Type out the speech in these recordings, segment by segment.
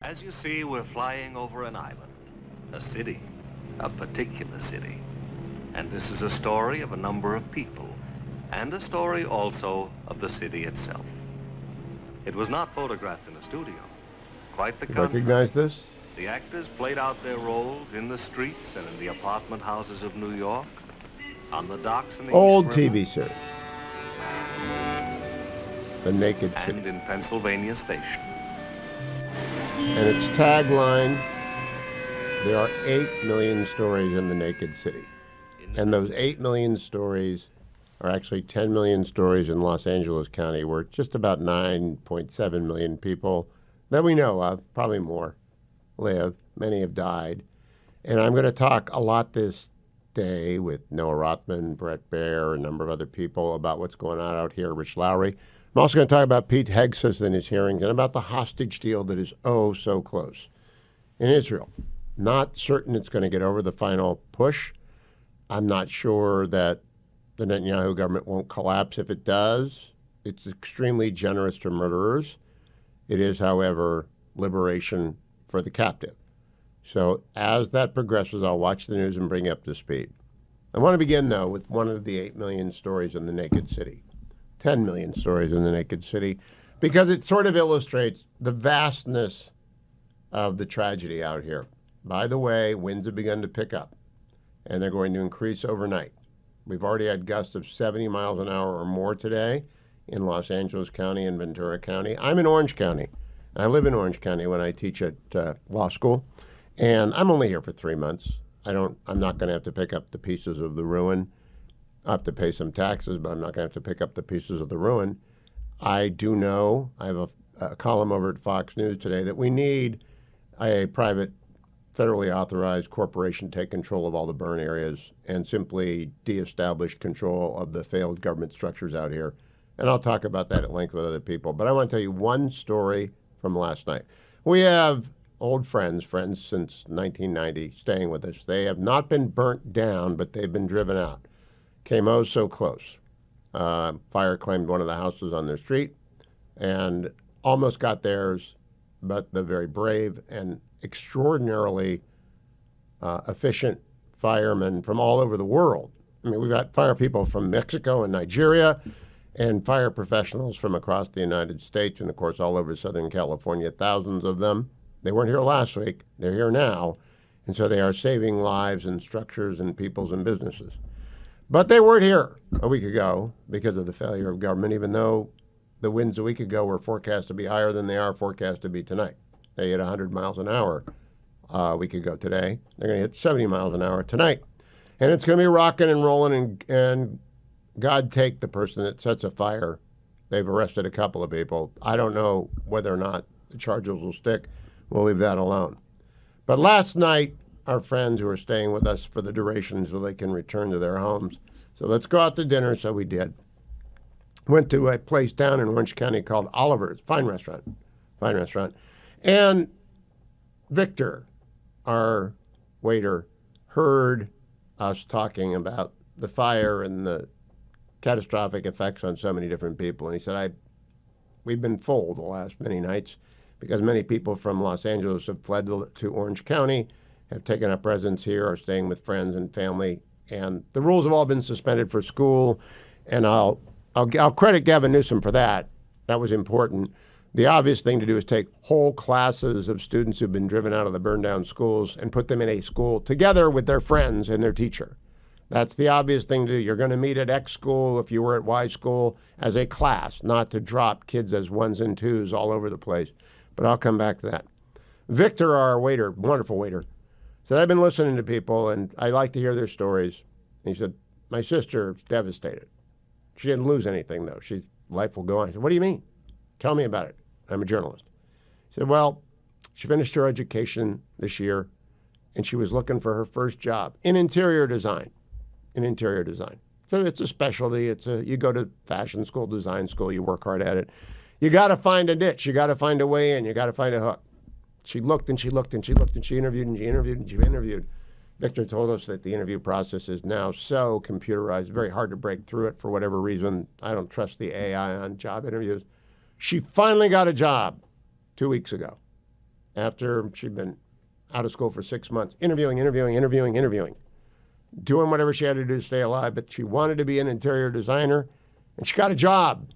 As you see, we're flying over an island, a city, a particular city. And this is a story of a number of people, and a story also of the city itself. It was not photographed in a studio. Quite the contrary. Recognize this? The actors played out their roles in the streets and in the apartment houses of New York, on the docks in the Old East River, TV series. The Naked City. and in Pennsylvania Station. And its tagline, there are 8 million stories in the Naked City. And those 8 million stories are actually 10 million stories in Los Angeles County, where just about 9.7 million people that we know of, probably more, live. Many have died. And I'm going to talk a lot this day with Noah Rothman, Bret Baier, a number of other people about what's going on out here, Rich Lowry. I'm also going to talk about Pete Hegseth and his hearings and about the hostage deal that is oh so close in Israel. Not certain it's going to get over the final push. I'm not sure that the Netanyahu government won't collapse if it does. It's extremely generous to murderers. It is, however, liberation for the captive. So as that progresses, I'll watch the news and bring you up to speed. I want to begin, though, with one of the 8 million stories in the Naked City, 10 million stories in the Naked City, because it sort of illustrates the vastness of the tragedy out here. By the way, winds have begun to pick up, and they're going to increase overnight. We've already had gusts of 70 miles an hour or more today in Los Angeles County and Ventura County. I'm in Orange County. I live in Orange County when I teach at law school, and I'm only here for 3 months. I'm not going to have to pick up the pieces of the ruin. I have to pay some taxes, but I'm not going to have to pick up the pieces of the ruin. I do know, I have a column over at Fox News today, that we need a private, federally authorized corporation take control of all the burn areas and simply de-establish control of the failed government structures out here. And I'll talk about that at length with other people. But I want to tell you one story from last night. We have old friends since 1990, staying with us. They have not been burnt down, but they've been driven out. Came oh so close. Fire claimed one of the houses on their street and almost got theirs, but the very brave and extraordinarily efficient firemen from all over the world. I mean, we've got fire people from Mexico and Nigeria and fire professionals from across the United States and, of course, all over Southern California, thousands of them. They weren't here last week. They're here now. And so they are saving lives and structures and peoples and businesses. But they weren't here a week ago because of the failure of government, even though the winds a week ago were forecast to be higher than they are forecast to be tonight. They hit 100 miles an hour a week ago today. They're going to hit 70 miles an hour tonight. And it's going to be rocking and rolling, and God take the person that sets a fire. They've arrested a couple of people. I don't know whether or not the charges will stick. We'll leave that alone. But last night, our friends who are staying with us for the duration so they can return to their homes. So let's go out to dinner. So we did. Went to a place down in Orange County called Oliver's, fine restaurant. And Victor, our waiter, heard us talking about the fire and the catastrophic effects on so many different people. And he said, we've been full the last many nights because many people from Los Angeles have fled to Orange County, have taken up residence here, are staying with friends and family. And the rules have all been suspended for school. And I'll credit Gavin Newsom for that. That was important. The obvious thing to do is take whole classes of students who've been driven out of the burned down schools and put them in a school together with their friends and their teacher. That's the obvious thing to do. You're going to meet at X school if you were at Y school as a class, not to drop kids as ones and twos all over the place. But I'll come back to that. Victor, our waiter, wonderful waiter, said, I've been listening to people and I like to hear their stories. And he said, my sister is devastated. She didn't lose anything, though. Life will go on. I said, what do you mean? Tell me about it. I'm a journalist. He said, well, she finished her education this year and she was looking for her first job in interior design. So it's a specialty. You go to fashion school, design school, you work hard at it. You got to find a niche. You got to find a way in. You got to find a hook. She looked and she looked and she looked and she interviewed and she interviewed and she interviewed. Victor told us that the interview process is now so computerized, very hard to break through it for whatever reason. I don't trust the AI on job interviews. She finally got a job 2 weeks ago. after she'd been out of school for 6 months, interviewing, doing whatever she had to do to stay alive, but she wanted to be an interior designer, and she got a job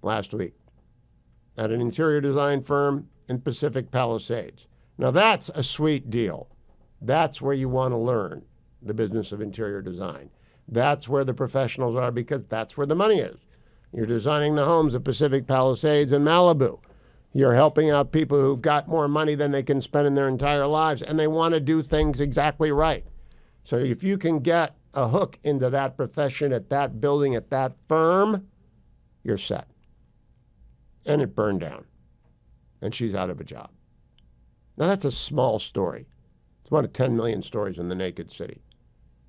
last week at an interior design firm in Pacific Palisades. Now that's a sweet deal. That's where you want to learn the business of interior design. That's where the professionals are, because that's where the money is. You're designing the homes of Pacific Palisades and Malibu. You're helping out people who've got more money than they can spend in their entire lives, and they want to do things exactly right. So if you can get a hook into that profession, at that building, at that firm, you're set. And it burned down. And she's out of a job. Now that's a small story. It's one of 10 million stories in the naked city.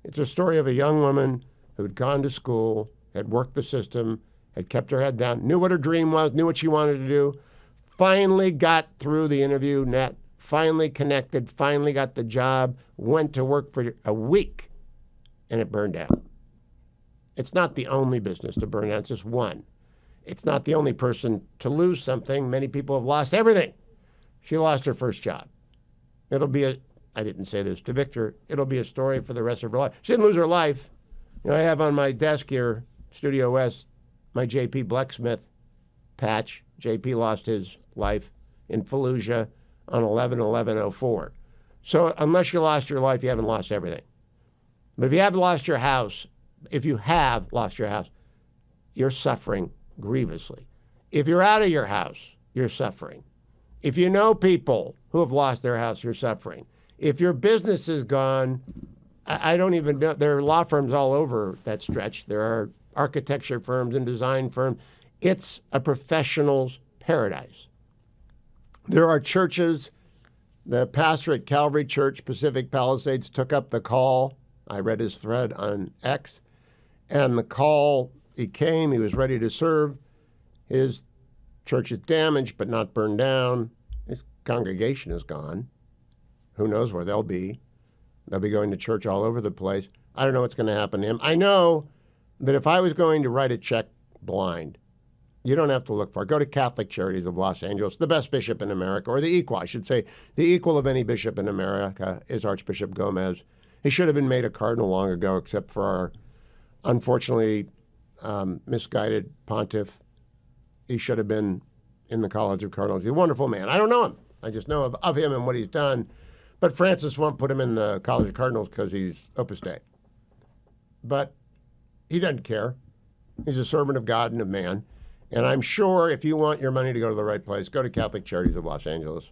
It's a story of a young woman who'd gone to school, had worked the system, had kept her head down, knew what her dream was, knew what she wanted to do, finally got through the interview net, finally connected, finally got the job, went to work for a week, and it burned down. It's not the only business to burn down, it's just one. It's not the only person to lose something. Many people have lost everything. She lost her first job. It'll be I didn't say this to Victor, it'll be a story for the rest of her life. She didn't lose her life. I have on my desk here, Studio West, my J.P. Blecksmith patch. J.P. lost his life in Fallujah on 11/11/04. So unless you lost your life, you haven't lost everything. But if you have lost your house, you're suffering grievously. If you're out of your house, you're suffering. If you know people who have lost their house, you're suffering. If your business is gone, I don't even know, there are law firms all over that stretch. There are architecture firms and design firms. It's a professional's paradise. There are churches. The pastor at Calvary Church, Pacific Palisades, took up the call. I read his thread on X. And the call, he came, he was ready to serve. His church is damaged but not burned down. His congregation is gone. Who knows where they'll be. They'll be going to church all over the place. I don't know what's going to happen to him. I know that if I was going to write a check blind, you don't have to look far. Go to Catholic Charities of Los Angeles, the best bishop in America, or the equal, I should say. The equal of any bishop in America is Archbishop Gomez. He should have been made a cardinal long ago, except for our unfortunately misguided pontiff. He should have been in the College of Cardinals. He's a wonderful man. I don't know him. I just know of him and what he's done. But Francis won't put him in the College of Cardinals because he's Opus Dei. But he doesn't care. He's a servant of God and of man. And I'm sure if you want your money to go to the right place, go to Catholic Charities of Los Angeles.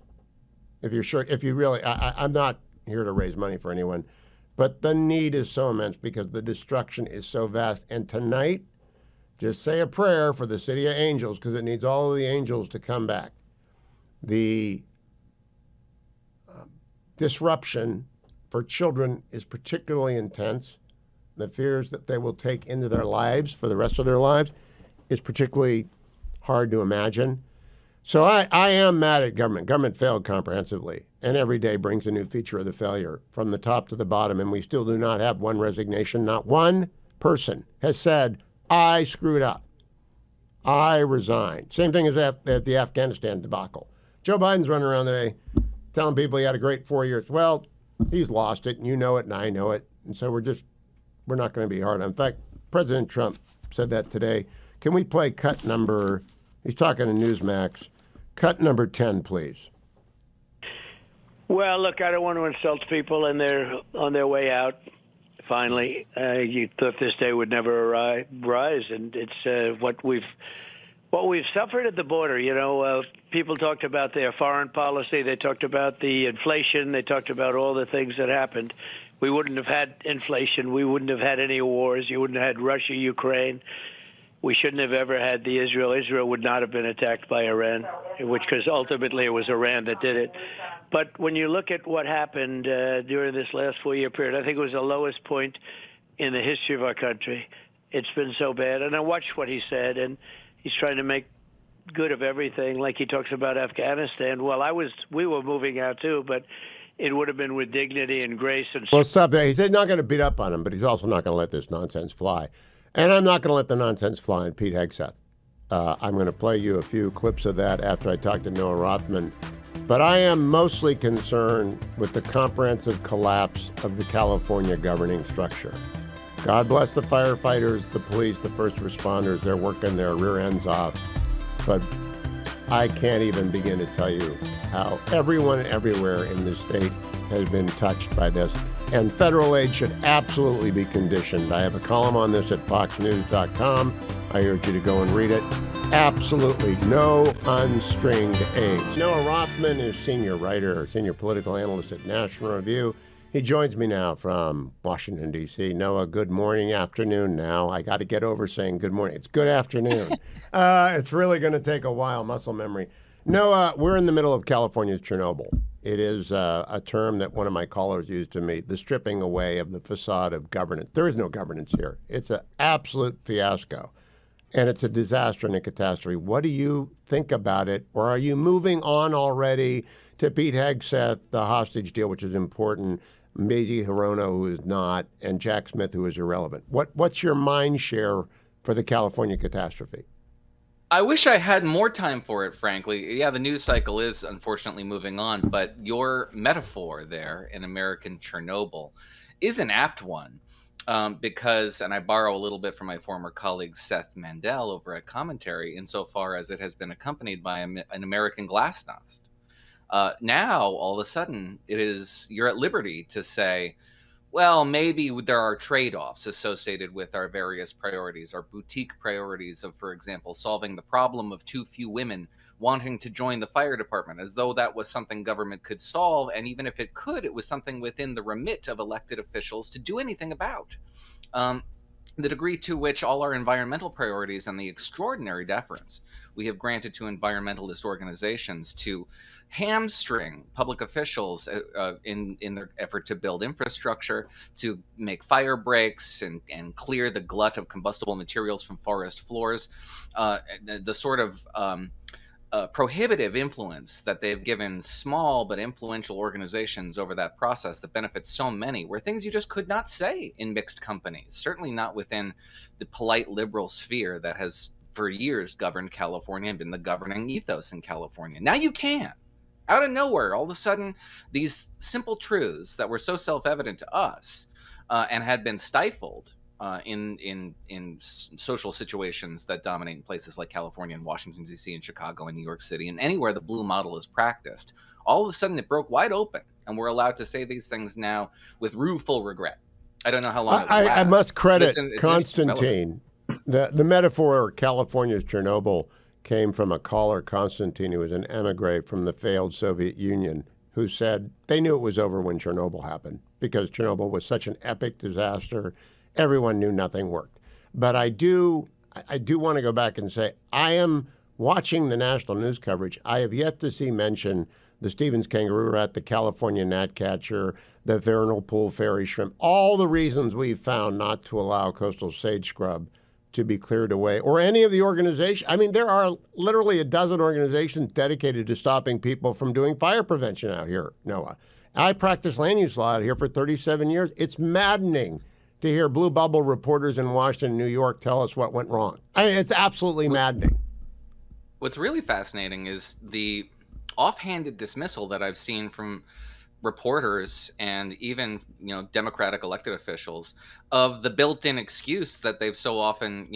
If you're sure, if you really, I'm not here to raise money for anyone, but the need is so immense because the destruction is so vast. And tonight, just say a prayer for the city of angels because it needs all of the angels to come back. The disruption for children is particularly intense. The fears that they will take into their lives for the rest of their lives is particularly hard to imagine. So I am mad at government. Government failed comprehensively, and every day brings a new feature of the failure from the top to the bottom, and we still do not have one resignation. Not one person has said, I screwed up. I resign. Same thing as at the Afghanistan debacle. Joe Biden's running around today telling people he had a great 4 years. Well, he's lost it, and you know it, and I know it. And so we're not going to be hard. In fact, President Trump said that today. Can we play cut number, he's talking to Newsmax, cut number 10, please. Well, look, I don't want to insult people and they're on their way out. Finally, you thought this day would never rise, and it's what we've suffered at the border. You know, people talked about their foreign policy. They talked about the inflation. They talked about all the things that happened. We wouldn't have had inflation. We wouldn't have had any wars. You wouldn't have had Russia, Ukraine. We shouldn't have ever had the Israel. Israel would not have been attacked by Iran, because ultimately it was Iran that did it. But when you look at what happened during this last 4-year period, I think it was the lowest point in the history of our country. It's been so bad. And I watched what he said, and he's trying to make good of everything, like he talks about Afghanistan. Well, we were moving out too, but it would have been with dignity and grace. And well, stop there. He's not going to beat up on him, but he's also not going to let this nonsense fly. And I'm not going to let the nonsense fly on Pete Hegseth. I'm going to play you a few clips of that after I talk to Noah Rothman But I am mostly concerned with the comprehensive collapse of the California governing structure. God bless the firefighters, the police, the first responders. They're working their rear ends off. But I can't even begin to tell you how everyone everywhere in this state has been touched by this. And federal aid should absolutely be conditioned. I have a column on this at foxnews.com. I urge you to go and read it. Absolutely no unstringed aid. Noah Rothman is senior writer, senior political analyst at National Review. He joins me now from Washington, D.C. Noah, good morning, afternoon now. I got to get over saying good morning. It's good afternoon. It's really going to take a while, muscle memory. Noah, we're in the middle of California's Chernobyl. It is a term that one of my callers used to me, the stripping away of the facade of governance. There is no governance here. It's an absolute fiasco. And it's a disaster and a catastrophe. What do you think about it? Or are you moving on already to Pete Hegseth, the hostage deal, which is important, Mazie Hirono, who is not, and Jack Smith, who is irrelevant? What's your mind share for the California catastrophe? I wish I had more time for it, frankly. Yeah, the news cycle is unfortunately moving on, but your metaphor there in American Chernobyl is an apt one. Because, and I borrow a little bit from my former colleague Seth Mandel over at Commentary, insofar as it has been accompanied by an American glasnost. Now, all of a sudden, you're at liberty to say, well, maybe there are trade-offs associated with our various priorities, our boutique priorities of, for example, solving the problem of too few women wanting to join the fire department, as though that was something government could solve. And even if it could, it was something within the remit of elected officials to do anything about. The degree to which all our environmental priorities and the extraordinary deference we have granted to environmentalist organizations to hamstring public officials in their effort to build infrastructure, to make fire breaks and clear the glut of combustible materials from forest floors, the sort of prohibitive influence that they've given small but influential organizations over that process that benefits so many were things you just could not say in mixed companies, certainly not within the polite liberal sphere that has for years governed California and been the governing ethos in California. Now you can. Out of nowhere, all of a sudden, these simple truths that were so self-evident to us and had been stifled in social situations that dominate in places like California and Washington, D.C. and Chicago and New York City and anywhere the blue model is practiced, all of a sudden it broke wide open and we're allowed to say these things now with rueful regret. I don't know how long it will last. I must credit Constantine. The metaphor California's Chernobyl came from a caller, Constantine, who was an emigre from the failed Soviet Union, who said they knew it was over when Chernobyl happened because Chernobyl was such an epic disaster. Everyone knew nothing worked. But I do want to go back and say I am watching the national news coverage. I have yet to see mention the Stevens kangaroo rat, the California gnatcatcher, the vernal pool fairy shrimp, all the reasons we've found not to allow coastal sage scrub to be cleared away, or any of the organizations. I mean, there are literally a dozen organizations dedicated to stopping people from doing fire prevention out here, Noah. I practiced land use law out here for 37 years. It's maddening to hear blue bubble reporters in Washington, New York tell us what went wrong. I mean, it's absolutely maddening. What's really fascinating is the offhanded dismissal that I've seen from reporters and even, Democratic elected officials of the built-in excuse that they've so often,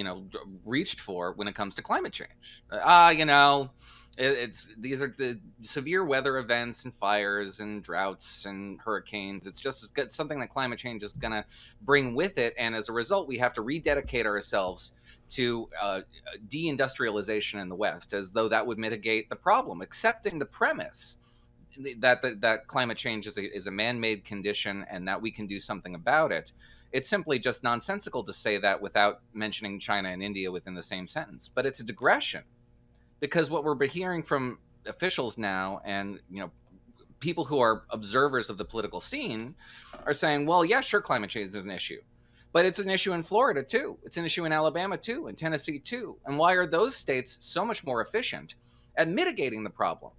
reached for when it comes to climate change. These are the severe weather events and fires and droughts and hurricanes. It's just something that climate change is going to bring with it. And as a result, we have to rededicate ourselves to deindustrialization in the West, as though that would mitigate the problem, accepting the premise that climate change is a man-made condition and that we can do something about it. It's simply just nonsensical to say that without mentioning China and India within the same sentence. But it's a digression, because what we're hearing from officials now and people who are observers of the political scene are saying, well, yeah, sure, climate change is an issue, but it's an issue in Florida too. It's an issue in Alabama too, in Tennessee too. And why are those states so much more efficient at mitigating the problem?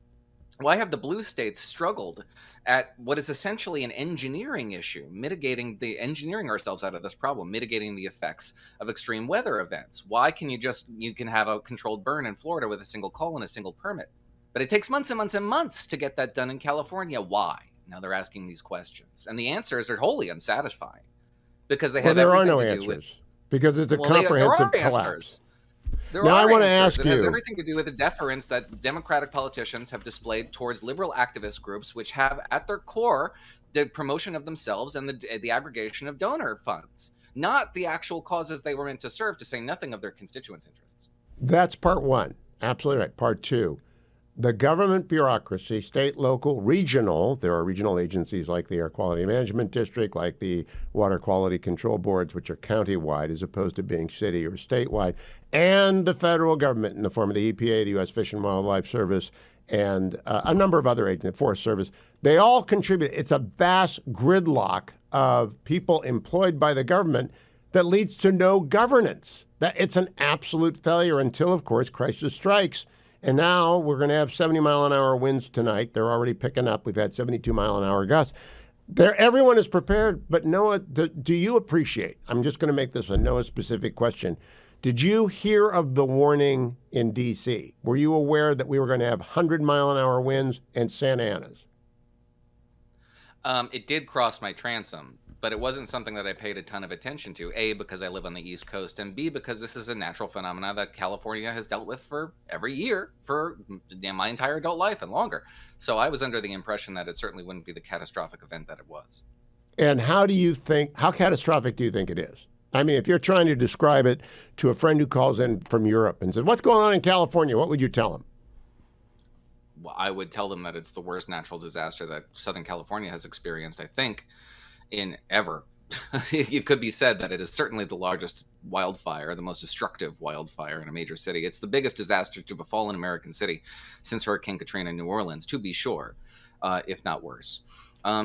Why have the blue states struggled at what is essentially an engineering issue, engineering ourselves out of this problem, mitigating the effects of extreme weather events? Why can you can have a controlled burn in Florida with a single call and a single permit? But it takes months and months and months to get that done in California. Why? Now they're asking these questions. And the answers are wholly unsatisfying because they have there are everything no to do answers with... because it's a Well, comprehensive there are collapse. answers. There Now, are I want to answers. ask It has you. everything to do with the deference that Democratic politicians have displayed towards liberal activist groups, which have at their core the promotion of themselves and the aggregation of donor funds, not the actual causes they were meant to serve, to say nothing of their constituents' interests. That's part one. Absolutely right. Part two. The government bureaucracy, state, local, regional, there are regional agencies like the Air Quality Management District, like the Water Quality Control Boards, which are county-wide as opposed to being city or statewide, and the federal government in the form of the EPA, the U.S. Fish and Wildlife Service, and a number of other agencies, Forest Service. They all contribute. It's a vast gridlock of people employed by the government that leads to no governance. That it's an absolute failure until, of course, crisis strikes. And now we're going to have 70-mile-an-hour winds tonight. They're already picking up. We've had 72-mile-an-hour gusts. Everyone is prepared. But Noah, do you appreciate? I'm just going to make this a Noah-specific question. Did you hear of the warning in D.C.? Were you aware that we were going to have 100-mile-an-hour winds and Santa Anas? It did cross my transom, but it wasn't something that I paid a ton of attention to, A, because I live on the East Coast, and B, because this is a natural phenomenon that California has dealt with for every year for my entire adult life and longer. So I was under the impression that it certainly wouldn't be the catastrophic event that it was. And how catastrophic do you think it is? I mean, if you're trying to describe it to a friend who calls in from Europe and says, what's going on in California, what would you tell him? Well, I would tell them that it's the worst natural disaster that Southern California has experienced, I think, in ever. It could be said that it is certainly the largest wildfire, the most destructive wildfire in a major city. It's the biggest disaster to befall an American city since Hurricane Katrina in New Orleans, to be sure, if not worse.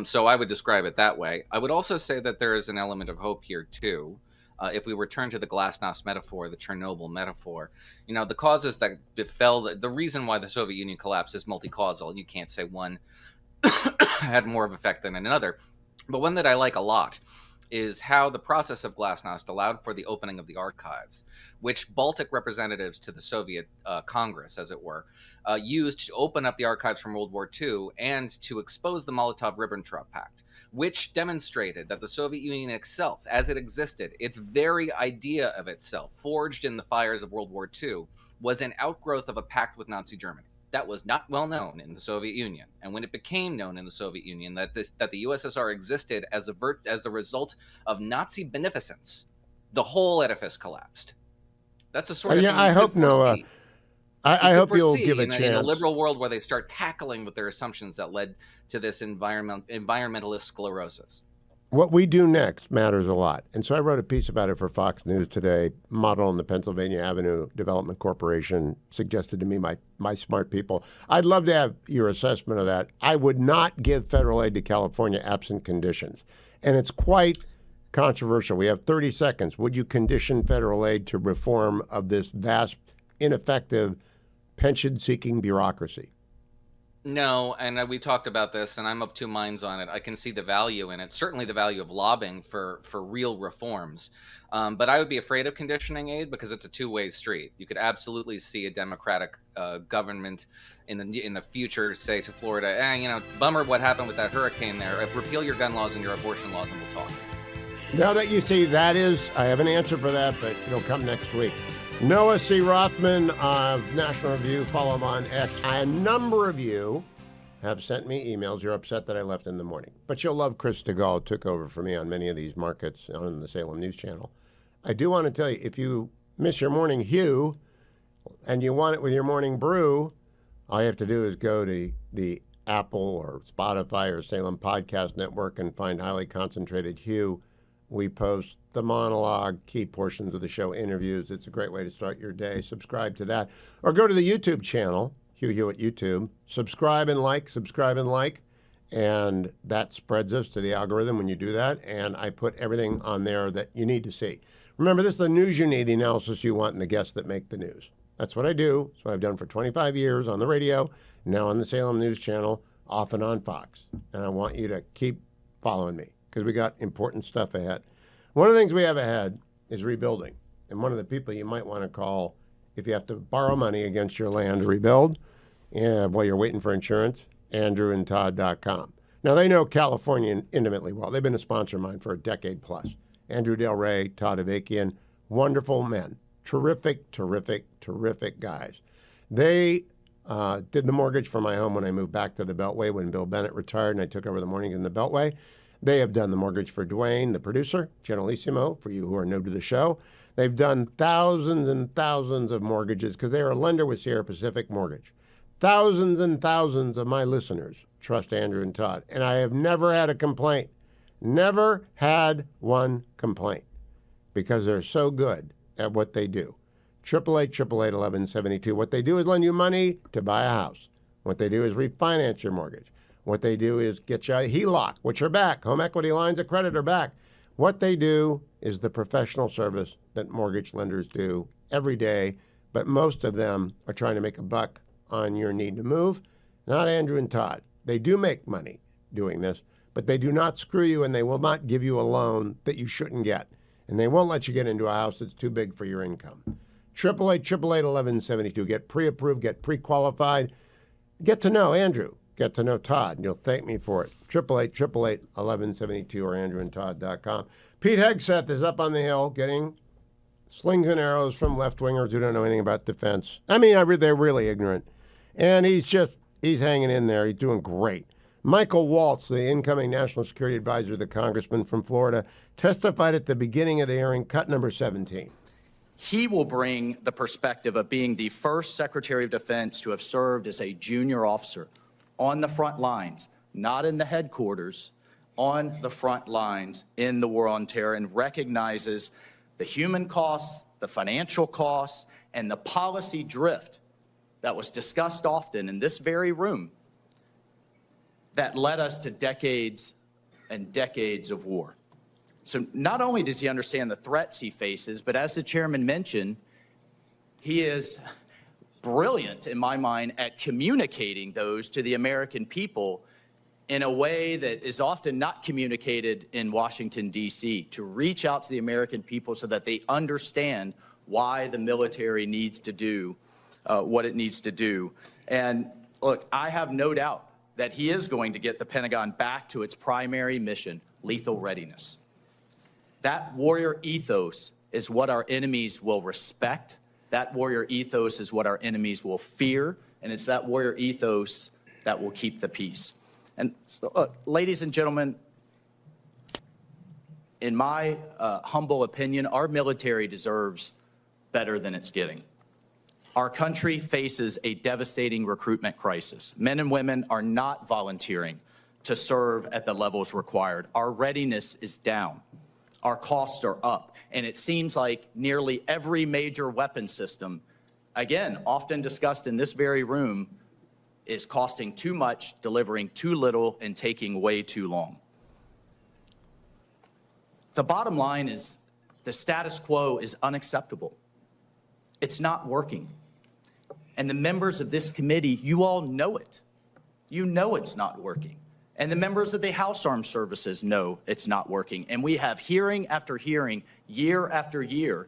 So I would describe it that way. I would also say that there is an element of hope here, too. If we return to the glasnost metaphor, the Chernobyl metaphor, the causes that befell, the reason why the Soviet Union collapsed is multi-causal. You can't say one had more of effect than another. But one that I like a lot is how the process of glasnost allowed for the opening of the archives, which Baltic representatives to the Soviet Congress, as it were, used to open up the archives from World War II and to expose the Molotov-Ribbentrop Pact, which demonstrated that the Soviet Union itself, as it existed, its very idea of itself, forged in the fires of World War II, was an outgrowth of a pact with Nazi Germany. That was not well known in the Soviet Union. And when it became known in the Soviet Union that the USSR existed as the result of Nazi beneficence, the whole edifice collapsed. That's a sort of thing I hope, Noah. I hope you'll give a chance. In a liberal world where they start tackling with their assumptions that led to this environmentalist sclerosis. What we do next matters a lot. And so I wrote a piece about it for Fox News today, modeled on the Pennsylvania Avenue Development Corporation, suggested to me my smart people. I'd love to have your assessment of that. I would not give federal aid to California absent conditions. And it's quite controversial. We have 30 seconds. Would you condition federal aid to reform of this vast, ineffective, pension-seeking bureaucracy? No, and we talked about this, and I'm of two minds on it. I can see the value in it, certainly the value of lobbying for real reforms. But I would be afraid of conditioning aid because it's a two-way street. You could absolutely see a Democratic government in the future say to Florida, bummer what happened with that hurricane there. Repeal your gun laws and your abortion laws, and we'll talk. Now that you see, I have an answer for that, but it'll come next week. Noah C. Rothman of National Review. Follow him on X. A number of you have sent me emails. You're upset that I left in the morning. But you'll love Chris DeGaulle, who took over for me on many of these markets on the Salem News Channel. I do want to tell you, if you miss your morning Hugh and you want it with your morning brew, all you have to do is go to the Apple or Spotify or Salem Podcast Network and find Highly Concentrated Hugh. We post the monologue, key portions of the show, interviews. It's a great way to start your day. Subscribe to that. Or go to the YouTube channel, Hugh Hewitt YouTube. Subscribe and like. And that spreads us to the algorithm when you do that. And I put everything on there that you need to see. Remember, this is the news you need, the analysis you want, and the guests that make the news. That's what I do. That's what I've done for 25 years on the radio, now on the Salem News Channel, often on Fox. And I want you to keep following me because we got important stuff ahead. One of the things we have ahead is rebuilding. And one of the people you might want to call if you have to borrow money against your land to rebuild while you're waiting for insurance, andrewandtodd.com. Now, they know California intimately well. They've been a sponsor of mine for a decade plus. Andrew Del Rey, Todd Avakian, wonderful men. Terrific, terrific, terrific guys. They did the mortgage for my home when I moved back to the Beltway when Bill Bennett retired and I took over the mornings in the Beltway. They have done the mortgage for Dwayne, the producer, Generalissimo, for you who are new to the show. They've done thousands and thousands of mortgages because they are a lender with Sierra Pacific Mortgage. Thousands and thousands of my listeners trust Andrew and Todd, and I have never had a complaint. Never had one complaint because they're so good at what they do. 888-888-1172. What they do is lend you money to buy a house. What they do is refinance your mortgage. What they do is get you a HELOC, which are back. Home equity lines of credit are back. What they do is the professional service that mortgage lenders do every day, but most of them are trying to make a buck on your need to move. Not Andrew and Todd. They do make money doing this, but they do not screw you and they will not give you a loan that you shouldn't get. And they won't let you get into a house that's too big for your income. 888-888-1172. Get pre-approved, get pre-qualified. Get to know Andrew. Get to know Todd, and you'll thank me for it. 888-888-1172 or andrewandtodd.com. Pete Hegseth is up on the hill getting slings and arrows from left-wingers who don't know anything about defense. I mean, they're really ignorant. And he's hanging in there. He's doing great. Michael Waltz, the incoming National Security Advisor, the congressman from Florida, testified at the beginning of the hearing, cut number 17. He will bring the perspective of being the first Secretary of Defense to have served as a junior officer on the front lines, not in the headquarters, on the front lines in the war on terror, and recognizes the human costs, the financial costs, and the policy drift that was discussed often in this very room that led us to decades and decades of war. So not only does he understand the threats he faces, but as the chairman mentioned, he is brilliant, in my mind, at communicating those to the American people in a way that is often not communicated in Washington, D.C., to reach out to the American people so that they understand why the military needs to do what it needs to do. And look, I have no doubt that he is going to get the Pentagon back to its primary mission, lethal readiness. That warrior ethos is what our enemies will respect. That warrior ethos is what our enemies will fear. And it's that warrior ethos that will keep the peace. And so, ladies and gentlemen, in my humble opinion, our military deserves better than it's getting. Our country faces a devastating recruitment crisis. Men and women are not volunteering to serve at the levels required. Our readiness is down. Our costs are up. And it seems like nearly every major weapon system, again, often discussed in this very room, is costing too much, delivering too little, and taking way too long. The bottom line is the status quo is unacceptable. It's not working. And the members of this committee, you all know it. You know it's not working. And the members of the House Armed Services know it's not working. And we have hearing after hearing, year after year.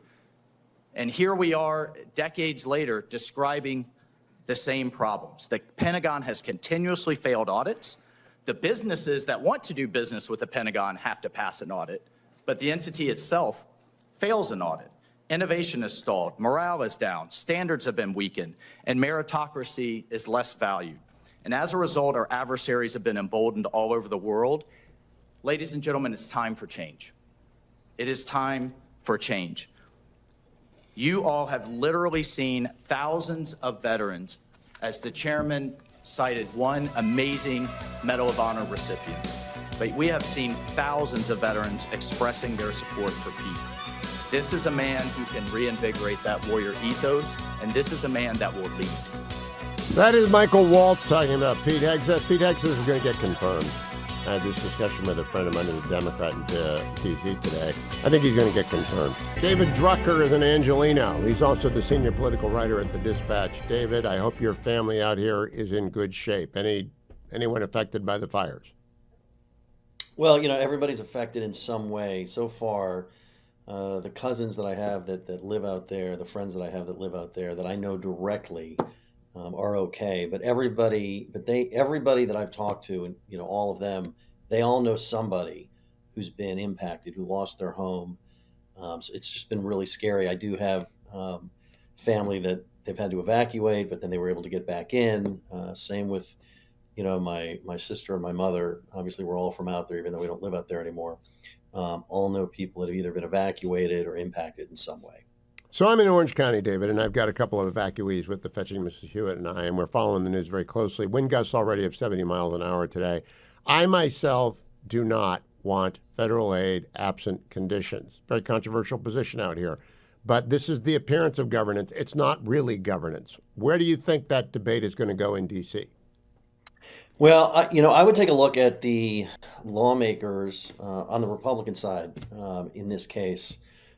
And here we are, decades later, describing the same problems. The Pentagon has continuously failed audits. The businesses that want to do business with the Pentagon have to pass an audit, but the entity itself fails an audit. Innovation is stalled, morale is down, standards have been weakened, and meritocracy is less valued. And as a result, our adversaries have been emboldened all over the world. Ladies and gentlemen, it's time for change. It is time for change. You all have literally seen thousands of veterans, as the chairman cited one amazing Medal of Honor recipient. But we have seen thousands of veterans expressing their support for Pete. This is a man who can reinvigorate that warrior ethos, and this is a man that will lead. That is Michael Waltz talking about Pete Hegseth. Pete Hegseth is going to get confirmed. I had this discussion with a friend of mine who's a Democrat in D.C. today. I think he's going to get confirmed. David Drucker is an Angelino. He's also the senior political writer at the Dispatch. David, I hope your family out here is in good shape. Anyone affected by the fires? Well, everybody's affected in some way. So far, the cousins that I have that live out there, the friends that I have that live out there that I know directly, are okay. But everybody that I've talked to, and all of them, they all know somebody who's been impacted, who lost their home. So it's just been really scary. I do have family that they've had to evacuate, but then they were able to get back in. Same with, my sister and my mother. Obviously, we're all from out there, even though we don't live out there anymore. All know people that have either been evacuated or impacted in some way. So I'm in Orange County, David, and I've got a couple of evacuees with the Fetching Mrs. Hewitt and I, and we're following the news very closely. Wind gusts already of 70 miles an hour today. I myself do not want federal aid absent conditions. Very controversial position out here. But this is the appearance of governance. It's not really governance. Where do you think that debate is going to go in D.C.? Well, I would take a look at the lawmakers on the Republican side in this case,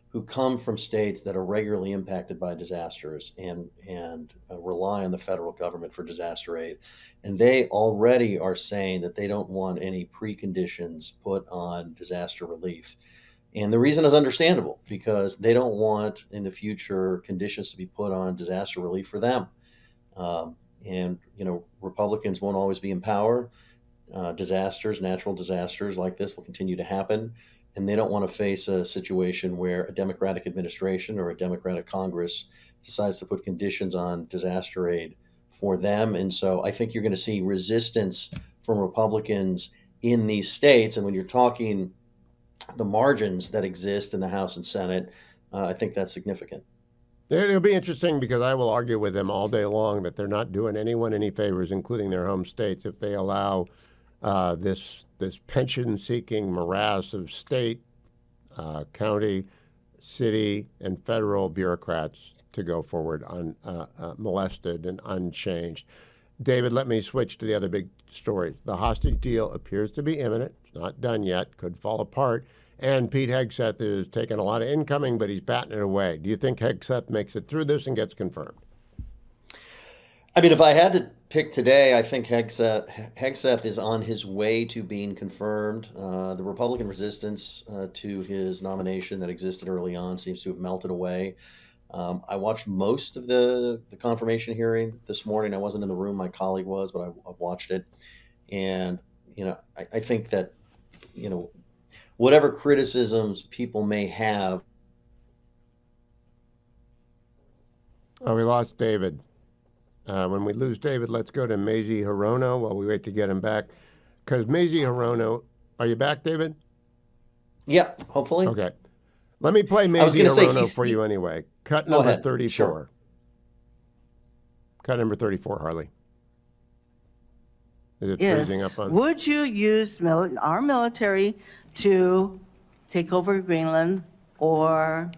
who come from states that are regularly impacted by disasters and rely on the federal government for disaster aid. And they already are saying that they don't want any preconditions put on disaster relief. And the reason is understandable, because they don't want in the future conditions to be put on disaster relief for them. Republicans won't always be in power. Natural disasters like this will continue to happen. And they don't want to face a situation where a Democratic administration or a Democratic Congress decides to put conditions on disaster aid for them. And so I think you're going to see resistance from Republicans in these states. And when you're talking the margins that exist in the House and Senate, I think that's significant. It'll be interesting, because I will argue with them all day long that they're not doing anyone any favors, including their home states, if they allow this pension-seeking morass of state, county, city, and federal bureaucrats to go forward molested and unchanged. David, let me switch to the other big story. The hostage deal appears to be imminent. It's not done yet. Could fall apart. And Pete Hegseth is taking a lot of incoming, but he's batting it away. Do you think Hegseth makes it through this and gets confirmed? I mean, if I had to pick today, I think Hegseth is on his way to being confirmed. The Republican resistance to his nomination that existed early on seems to have melted away. I watched most of the confirmation hearing this morning. I wasn't in the room, my colleague was, but I watched it. And, I think that, whatever criticisms people may have. Oh, we lost David. When we lose David, let's go to Mazie Hirono while we wait to get him back. Because Mazie Hirono, are you back, David? Yeah, hopefully. Okay. Let me play Mazie Hirono for you anyway. Cut number ahead. 34. Sure. Cut number 34, Harley. Is it Yes. freezing up on? Would you use our military to take over Greenland or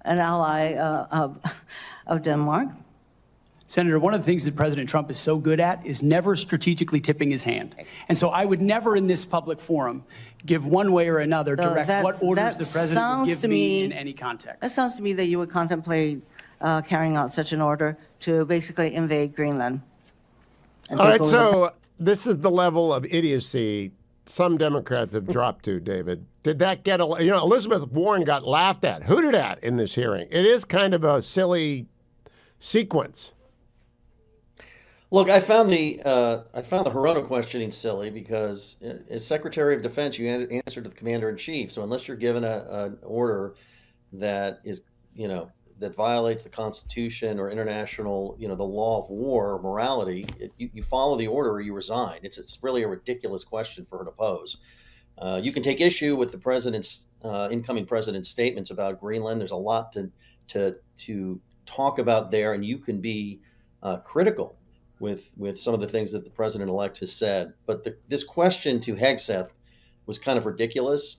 an ally of Denmark? Senator, one of the things that President Trump is so good at is never strategically tipping his hand. And so I would never in this public forum give one way or another direct what orders the president would give me in any context. That sounds to me that you would contemplate carrying out such an order to basically invade Greenland. All right, so this is the level of idiocy some Democrats have dropped to, David. Did that get Elizabeth Warren got laughed at, hooted at in this hearing. It is kind of a silly sequence. Look, I found the Hirono questioning silly because as Secretary of Defense, you answer to the Commander in Chief. So unless you're given an order that is, that violates the Constitution or international, the law of war or morality, you follow the order or you resign. It's really a ridiculous question for her to pose. You can take issue with the president's incoming president's statements about Greenland. There's a lot to talk about there, and you can be critical with some of the things that the president-elect has said. But this question to Hegseth was kind of ridiculous,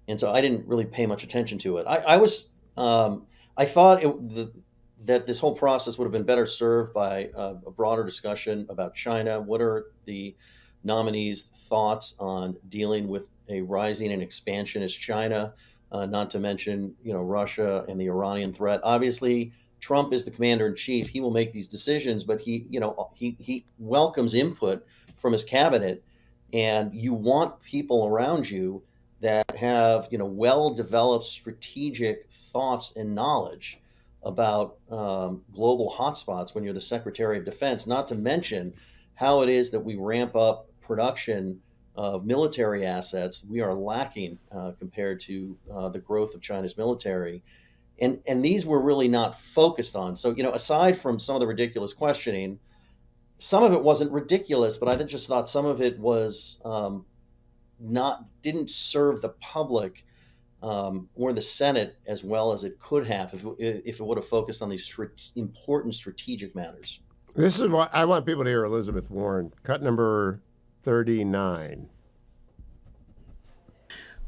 and so I didn't really pay much attention to it. I thought that this whole process would have been better served by a broader discussion about China. What are the nominees' thoughts on dealing with a rising and expansionist China, not to mention Russia and the Iranian threat? Obviously, Trump is the commander in chief. He will make these decisions, but he welcomes input from his cabinet, and you want people around you that have well-developed strategic thoughts and knowledge about global hotspots when you're the Secretary of Defense, not to mention how it is that we ramp up production of military assets. We are lacking compared to the growth of China's military. And these were really not focused on. So, aside from some of the ridiculous questioning, some of it wasn't ridiculous, but I just thought some of it was didn't serve the public or the Senate as well as it could have if it would have focused on these important strategic matters. This is what I want people to hear. Elizabeth Warren, cut number 39.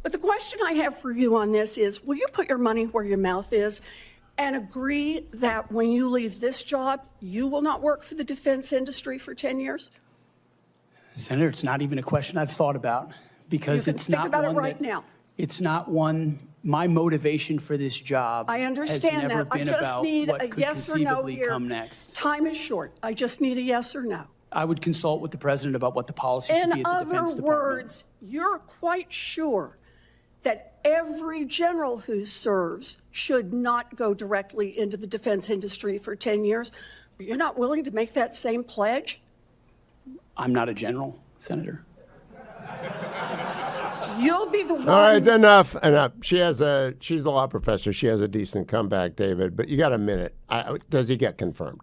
But the question I have for you on this is, will you put your money where your mouth is and agree that when you leave this job, you will not work for the defense industry for 10 years? Senator, it's not even a question I've thought about because it's not about one it right now. It's not one. My motivation for this job I understand has never that. I been just about need what a could yes or no conceivably here. come next. Time is short. I just need a yes or no. I would consult with the president about what the policy should be In at the Defense other Department. words, you're quite sure that every general who serves should not go directly into the defense industry for 10 years. But you're not willing to make that same pledge? I'm not a general, Senator. You'll be the one. All right, enough. She's the law professor. She has a decent comeback, David, but you got a minute. Does he get confirmed?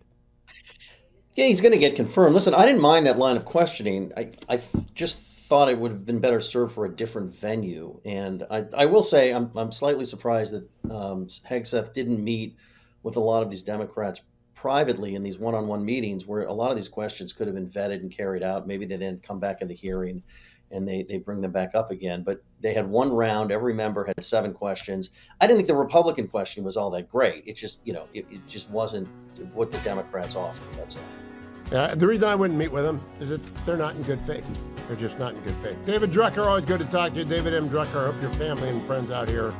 Yeah, he's going to get confirmed. Listen, I didn't mind that line of questioning. I just thought it would have been better served for a different venue. And I will say I'm slightly surprised that Hegseth didn't meet with a lot of these Democrats privately in these one-on-one meetings where a lot of these questions could have been vetted and carried out. Maybe they didn't come back in the hearing and they bring them back up again. But they had one round. Every member had 7 questions. I didn't think the Republican question was all that great. It just, it just wasn't what the Democrats offered. That's all. The reason I wouldn't meet with them is that they're not in good faith. They're just not in good faith. David Drucker, always good to talk to you. David M. Drucker, I hope your family and friends out here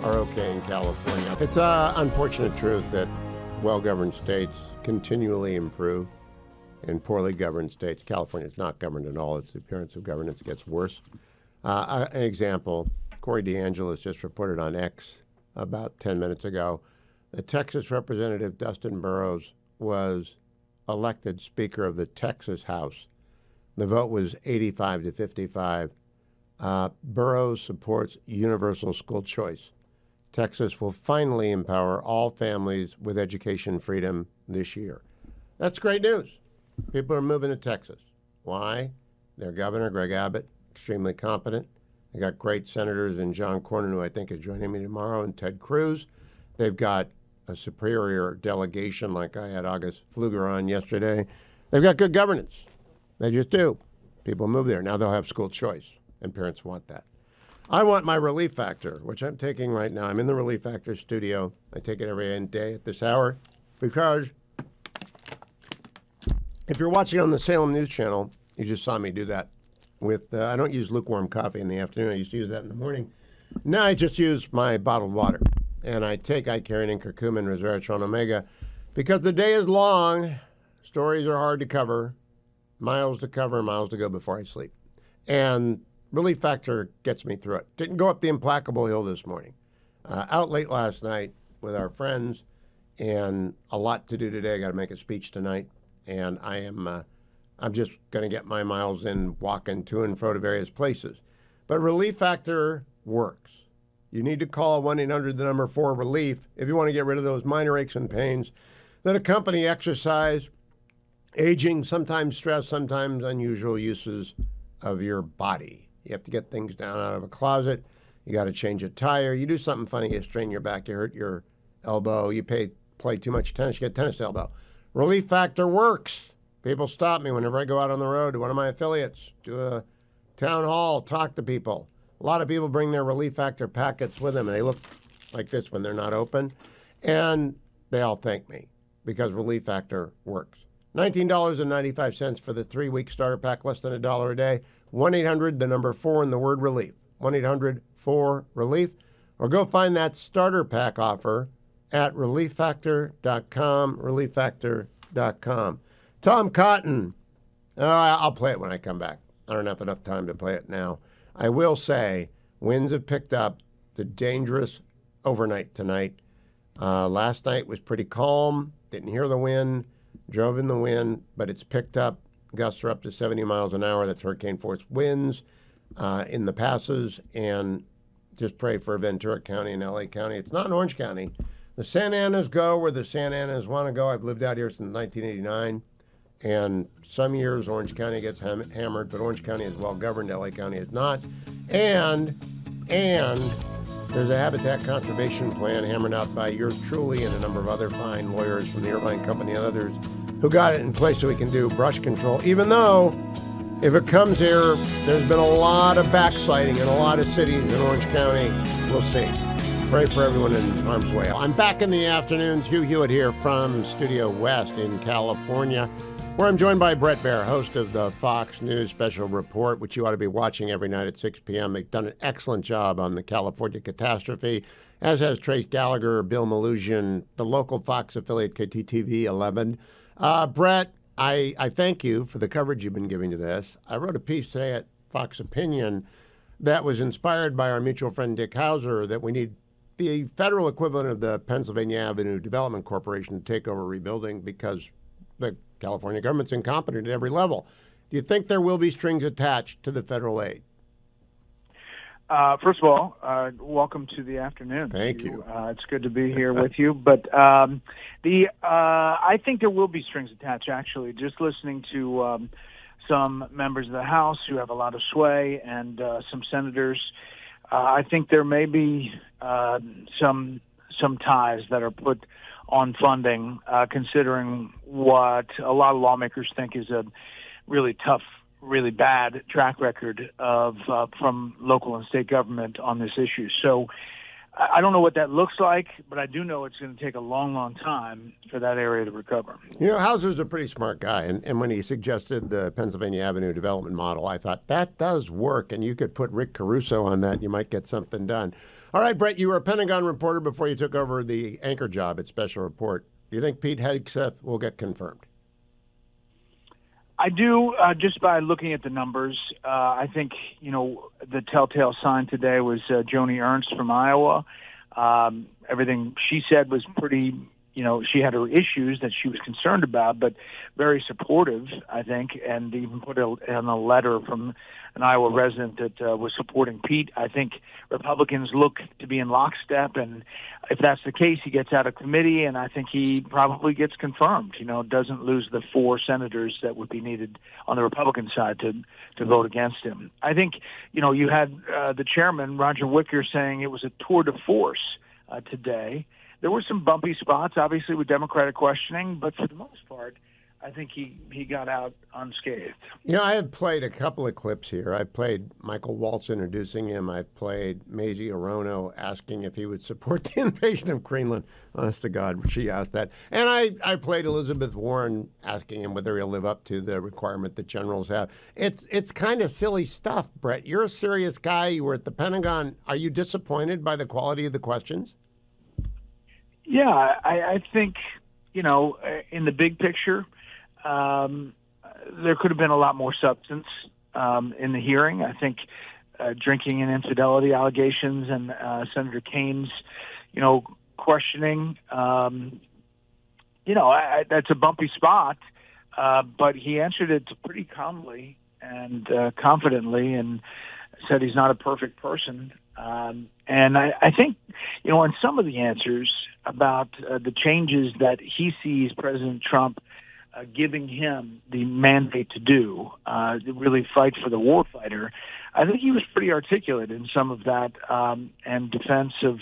are okay in California. It's an unfortunate truth that well-governed states continually improve and poorly governed states. California is not governed at all. Its appearance of governance gets worse. An example, Corey DeAngelis just reported on X about 10 minutes ago. The Texas Representative Dustin Burrows was elected Speaker of the Texas House. The vote was 85 to 55. Burrows supports universal school choice. Texas will finally empower all families with education freedom this year. That's great news. People are moving to Texas. Why? Their governor, Greg Abbott, extremely competent. They got great senators in John Cornyn, who I think is joining me tomorrow, and Ted Cruz. They've got a superior delegation like I had August Pfluger on yesterday. They've got good governance. They just do. People move there. Now they'll have school choice, and parents want that. I want my Relief Factor, which I'm taking right now. I'm in the Relief Factor studio. I take it every day at this hour because if you're watching on the Salem News Channel, you just saw me do that with, I don't use lukewarm coffee in the afternoon. I used to use that in the morning. Now I just use my bottled water. And I take Icarian and curcumin, resveratrol, and omega because the day is long. Stories are hard to cover. Miles to cover, miles to go before I sleep. And Relief Factor gets me through it. Didn't go up the implacable hill this morning. Out late last night with our friends and a lot to do today. I got to make a speech tonight. And I'm just going to get my miles in walking to and fro to various places. But Relief Factor works. You need to call 1-800-4-RELIEF if you want to get rid of those minor aches and pains that accompany exercise, aging, sometimes stress, sometimes unusual uses of your body. You have to get things down out of a closet. You got to change a tire. You do something funny, you strain your back, you hurt your elbow, you play too much tennis, you get tennis elbow. Relief Factor works. People stop me whenever I go out on the road to one of my affiliates, do a town hall, talk to people. A lot of people bring their Relief Factor packets with them, and they look like this when they're not open. And they all thank me because Relief Factor works. $19.95 for the 3-week starter pack, less than $1 a day. 1-800, the number 4 and the word relief. 1-800-4-RELIEF. Or go find that starter pack offer at relieffactor.com, relieffactor.com. Tom Cotton. I'll play it when I come back. I don't have enough time to play it now. I will say winds have picked up. The dangerous overnight tonight. Last night was pretty calm. Didn't hear the wind. Drove in the wind, but it's picked up. Gusts are up to 70 miles an hour. That's hurricane force winds in the passes. And just pray for Ventura County and LA County. It's not in Orange County. The Santa Anas go where the Santa Anas want to go. I've lived out here since 1989. And some years Orange County gets hammered, but Orange County is well governed. LA County is not. And there's a habitat conservation plan hammered out by yours truly and a number of other fine lawyers from the Irvine Company and others who got it in place so we can do brush control, even though if it comes here, there's been a lot of backsliding in a lot of cities in Orange County. We'll see. Pray for everyone in harm's way. I'm back in the afternoons. Hugh Hewitt here from Studio West in California, where I'm joined by Bret Baier, host of the Fox News Special Report, which you ought to be watching every night at 6 p.m. They've done an excellent job on the California catastrophe, as has Trace Gallagher, Bill Malusian, the local Fox affiliate KTTV 11. Bret, I thank you for the coverage you've been giving to this. I wrote a piece today at Fox Opinion that was inspired by our mutual friend Dick Hauser that we need the federal equivalent of the Pennsylvania Avenue Development Corporation to take over rebuilding because the California government's incompetent at every level. Do you think there will be strings attached to the federal aid? First of all, welcome to the afternoon. Thank you. It's good to be here with you. But I think there will be strings attached, actually. Just listening to some members of the House who have a lot of sway and some senators, I think there may be some ties that are put on funding, considering what a lot of lawmakers think is a really tough, really bad track record of from local and state government on this issue. So I don't know what that looks like, but I do know it's going to take a long, long time for that area to recover. You know, Hauser's a pretty smart guy, and when he suggested the Pennsylvania Avenue development model, I thought that does work, and you could put Rick Caruso on that, and you might get something done. All right, Bret, you were a Pentagon reporter before you took over the anchor job at Special Report. Do you think Pete Hegseth will get confirmed? I do, just by looking at the numbers. I think, the telltale sign today was Joni Ernst from Iowa. Everything she said was pretty, she had her issues that she was concerned about, but very supportive, I think, and even put in a letter from an Iowa resident that was supporting Pete. I think Republicans look to be in lockstep, and if that's the case, he gets out of committee, and I think he probably gets confirmed, doesn't lose the 4 senators that would be needed on the Republican side to vote against him. I think, you had the chairman, Roger Wicker, saying it was a tour de force today. There were some bumpy spots, obviously, with Democratic questioning, but for the most part, I think he got out unscathed. I have played a couple of clips here. I've played Michael Waltz introducing him. I've played Mazie Hirono asking if he would support the invasion of Greenland. Honest to God, she asked that. And I played Elizabeth Warren asking him whether he'll live up to the requirement that generals have. It's kind of silly stuff, Bret. You're a serious guy. You were at the Pentagon. Are you disappointed by the quality of the questions? Yeah, I think, in the big picture, there could have been a lot more substance in the hearing. I think drinking and infidelity allegations and Senator Kane's, questioning, that's a bumpy spot, but he answered it pretty calmly and confidently and said he's not a perfect person. And I think, in some of the answers about the changes that he sees President Trump giving him the mandate to do, to really fight for the warfighter, I think he was pretty articulate in some of that and defense of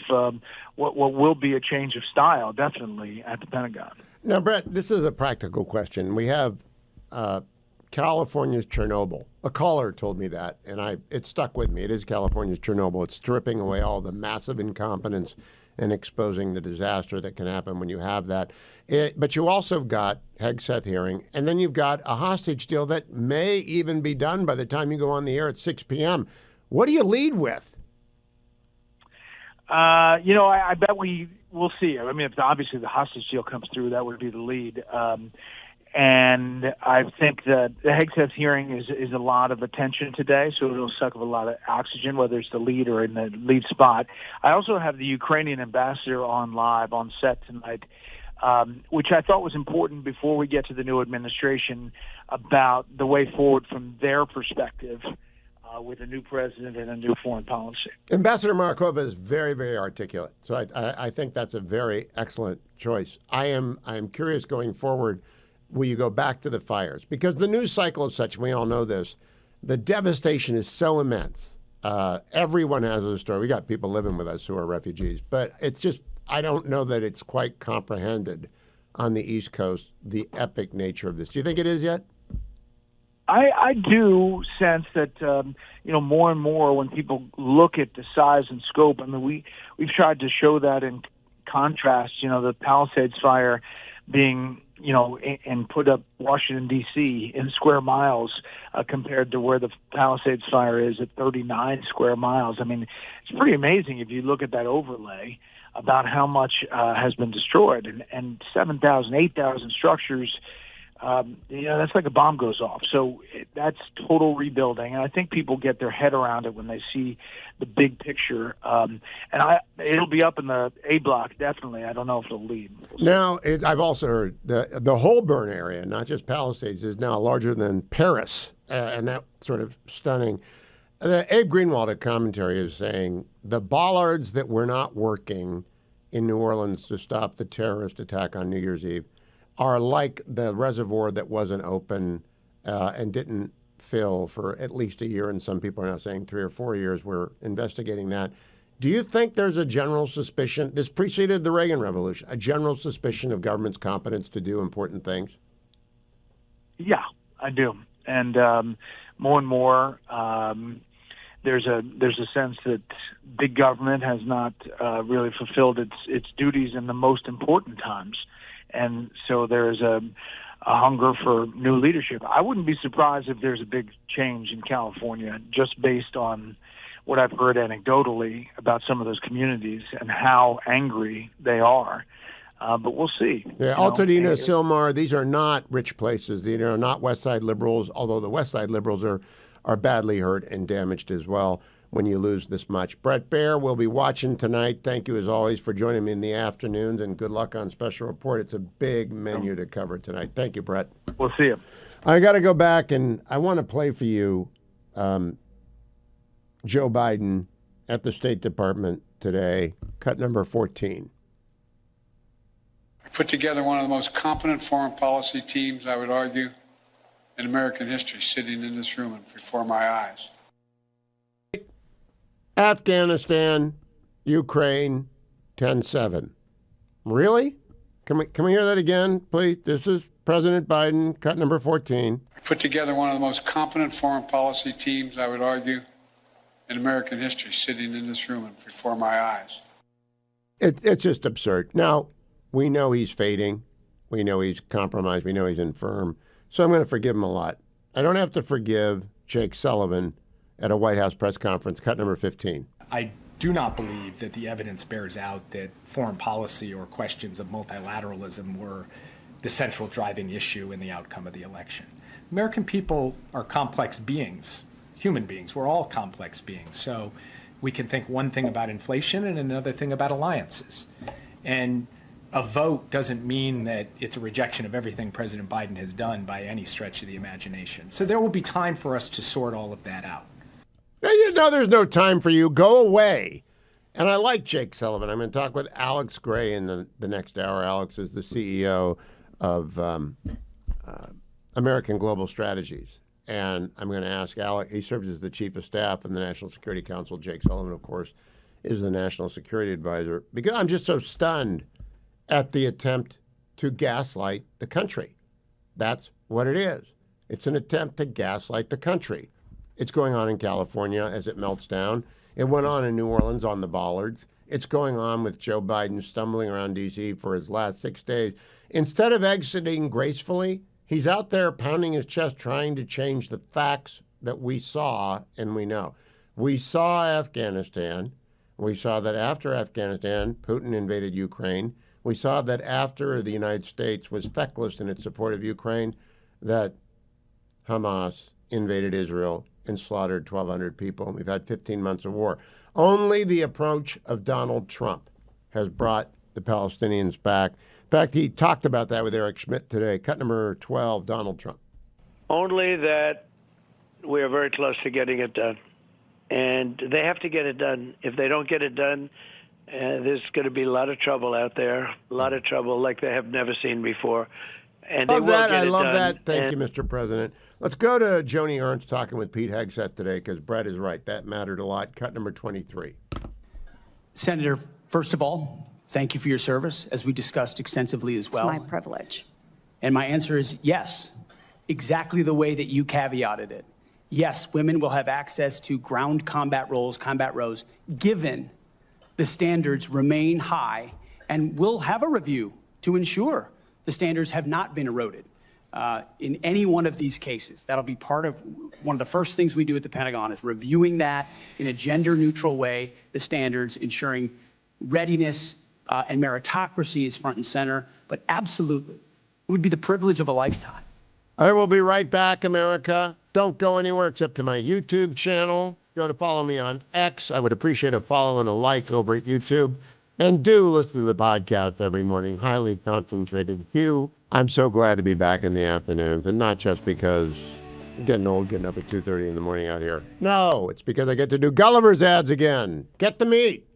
what will be a change of style, definitely, at the Pentagon. Now, Bret, this is a practical question. We have California's Chernobyl. A caller told me that, and it stuck with me. It is California's Chernobyl. It's stripping away all the massive incompetence and exposing the disaster that can happen when you have that. But you also got Hegseth hearing, and then you've got a hostage deal that may even be done by the time you go on the air at 6 p.m. What do you lead with? I bet we will see. I mean, if obviously the hostage deal comes through, that would be the lead. And I think that the Hegseth hearing is a lot of attention today, so it'll suck up a lot of oxygen, whether it's the lead or in the lead spot. I also have the Ukrainian ambassador on live on set tonight, which I thought was important before we get to the new administration about the way forward from their perspective with a new president and a new foreign policy. Ambassador Markova is very, very articulate. So I think that's a very excellent choice. I am curious going forward, will you go back to the fires? Because the news cycle is such, and we all know this, the devastation is so immense. Everyone has a story. We got people living with us who are refugees, but it's just, I don't know that it's quite comprehended on the East Coast, the epic nature of this. Do you think it is yet? I do sense that, more and more when people look at the size and scope, I mean, we've tried to show that in contrast, the Palisades fire being, and put up Washington, D.C. in square miles compared to where the Palisades fire is at 39 square miles. I mean, it's pretty amazing if you look at that overlay about how much has been destroyed. And 7,000, 8,000 structures, that's like a bomb goes off. So that's total rebuilding. And I think people get their head around it when they see the big picture. It'll be up in the A block, definitely. I don't know if it'll lead. Now, I've also heard the whole burn area, not just Palisades, is now larger than Paris. And that's sort of stunning. Abe Greenwald at Commentary is saying the bollards that were not working in New Orleans to stop the terrorist attack on New Year's Eve are like the reservoir that wasn't open and didn't fill for at least a year, and some people are now saying 3 or 4 years. We're investigating that. Do you think there's a general suspicion, this preceded the Reagan Revolution, a general suspicion of government's competence to do important things? Yeah, I do. And more and more, there's a sense that big government has not really fulfilled its duties in the most important times. And so there's a hunger for new leadership. I wouldn't be surprised if there's a big change in California just based on what I've heard anecdotally about some of those communities and how angry they are. But we'll see. Yeah, Altadena, Sylmar, these are not rich places. These are not West Side liberals, although the West Side liberals are badly hurt and damaged as well when you lose this much. Bret Baier will be watching tonight. Thank you, as always, for joining me in the afternoons, and good luck on Special Report. It's a big menu to cover tonight. Thank you, Bret. We'll see you. I got to go back, and I want to play for you Joe Biden at the State Department today, cut number 14. We put together one of the most competent foreign policy teams, I would argue, in American history, sitting in this room and before my eyes. Afghanistan, Ukraine, 10-7. Really? Can we hear that again, please? This is President Biden, cut number 14. We put together one of the most competent foreign policy teams, I would argue, in American history, sitting in this room and before my eyes. It's just absurd. Now, we know he's fading. We know he's compromised. We know he's infirm. So I'm going to forgive him a lot. I don't have to forgive Jake Sullivan at a White House press conference, cut number 15. I do not believe that the evidence bears out that foreign policy or questions of multilateralism were the central driving issue in the outcome of the election. American people are complex beings, human beings. We're all complex beings. So we can think one thing about inflation and another thing about alliances. And a vote doesn't mean that it's a rejection of everything President Biden has done by any stretch of the imagination. So there will be time for us to sort all of that out. You know there's no time for you. Go away. And I like Jake Sullivan. I'm going to talk with Alex Gray in the next hour. Alex is the CEO of American Global Strategies. And I'm going to ask Alex. He serves as the chief of staff in the National Security Council. Jake Sullivan, of course, is the national security advisor. Because I'm just so stunned at the attempt to gaslight the country. That's what it is. It's an attempt to gaslight the country. It's going on in California as it melts down. It went on in New Orleans on the bollards. It's going on with Joe Biden stumbling around D.C. for his last 6 days. Instead of exiting gracefully, he's out there pounding his chest trying to change the facts that we saw and we know. We saw Afghanistan. We saw that after Afghanistan, Putin invaded Ukraine. We saw that after the United States was feckless in its support of Ukraine, that Hamas invaded Israel and slaughtered 1,200 people, and we've had 15 months of war. Only the approach of Donald Trump has brought the Palestinians back. In fact, he talked about that with Eric Schmidt today. Cut number 12, Donald Trump. Only that we are very close to getting it done. And they have to get it done. If they don't get it done, there's going to be a lot of trouble out there, a lot of trouble like they have never seen before. And they will get it done. I love that. Thank you, Mr. President. Let's go to Joni Ernst talking with Pete Hegseth today, because Brett is right. That mattered a lot. Cut number 23. Senator, first of all, thank you for your service, as we discussed extensively as well. It's my privilege. And my answer is yes, exactly the way that you caveated it. Yes, women will have access to ground combat roles, given the standards remain high, and we'll have a review to ensure the standards have not been eroded in any one of these cases. That'll be part of one of the first things we do at the Pentagon, is reviewing that in a gender-neutral way, the standards, ensuring readiness and meritocracy is front and center. But absolutely, it would be the privilege of a lifetime. I will be right back, America. Don't go anywhere except to my YouTube channel. Go to follow me on X. I would appreciate a follow and a like over at YouTube. And do listen to the podcast every morning. Highly concentrated Hugh. I'm so glad to be back in the afternoons, and not just because I'm getting old, getting up at 2:30 in the morning out here. No, it's because I get to do Gulliver's ads again. Get the meat.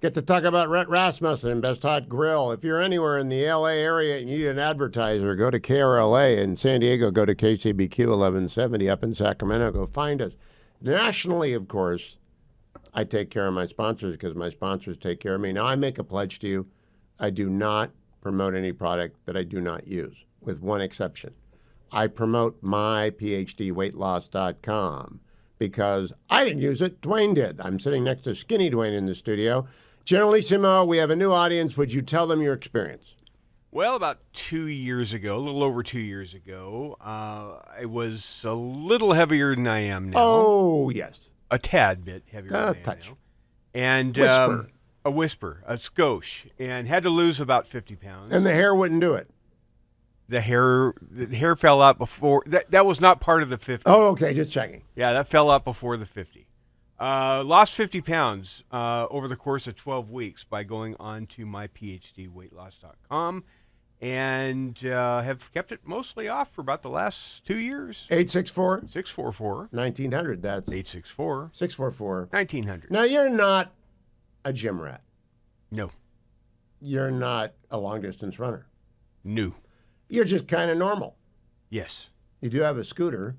Get to talk about Rhett Rasmussen and Best Hot Grill. If you're anywhere in the LA area and you need an advertiser, go to KRLA. In San Diego, go to KCBQ 1170. Up in Sacramento, go find us. Nationally, of course, I take care of my sponsors because my sponsors take care of me. Now, I make a pledge to you. I do not promote any product that I do not use, with one exception. I promote myphdweightloss.com because I didn't use it. Dwayne did. I'm sitting next to Skinny Dwayne in the studio. Generalissimo, we have a new audience. Would you tell them your experience? Well, about 2 years ago, a little over 2 years ago, I was a little heavier than I am now. Oh, yes. A tad bit heavier than I am touch. now. And Whisper. A whisper, a skosh, and had to lose about 50 pounds. And the hair wouldn't do it. The hair fell out before. That was not part of the 50. Oh, okay, just checking. Yeah, that fell out before the 50. Lost 50 pounds over the course of 12 weeks by going on to myphdweightloss.com, and have kept it mostly off for about the last 2 years. 864? 644. 1900, that's 864. 644. 1900. Now, you're not a gym rat. No. You're not a long-distance runner. No. You're just kind of normal. Yes. You do have a scooter.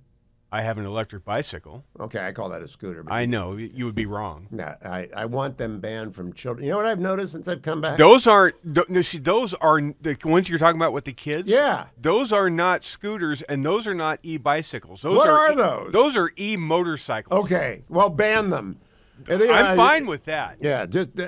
I have an electric bicycle. Okay, I call that a scooter. But I know. You would be wrong. No, I want them banned from children. You know what I've noticed since I've come back? Those are the ones you're talking about with the kids? Yeah. Those are not scooters, and those are not e-bicycles. What are those? Those are e-motorcycles. Okay, well, ban them. I'm fine with that. Yeah,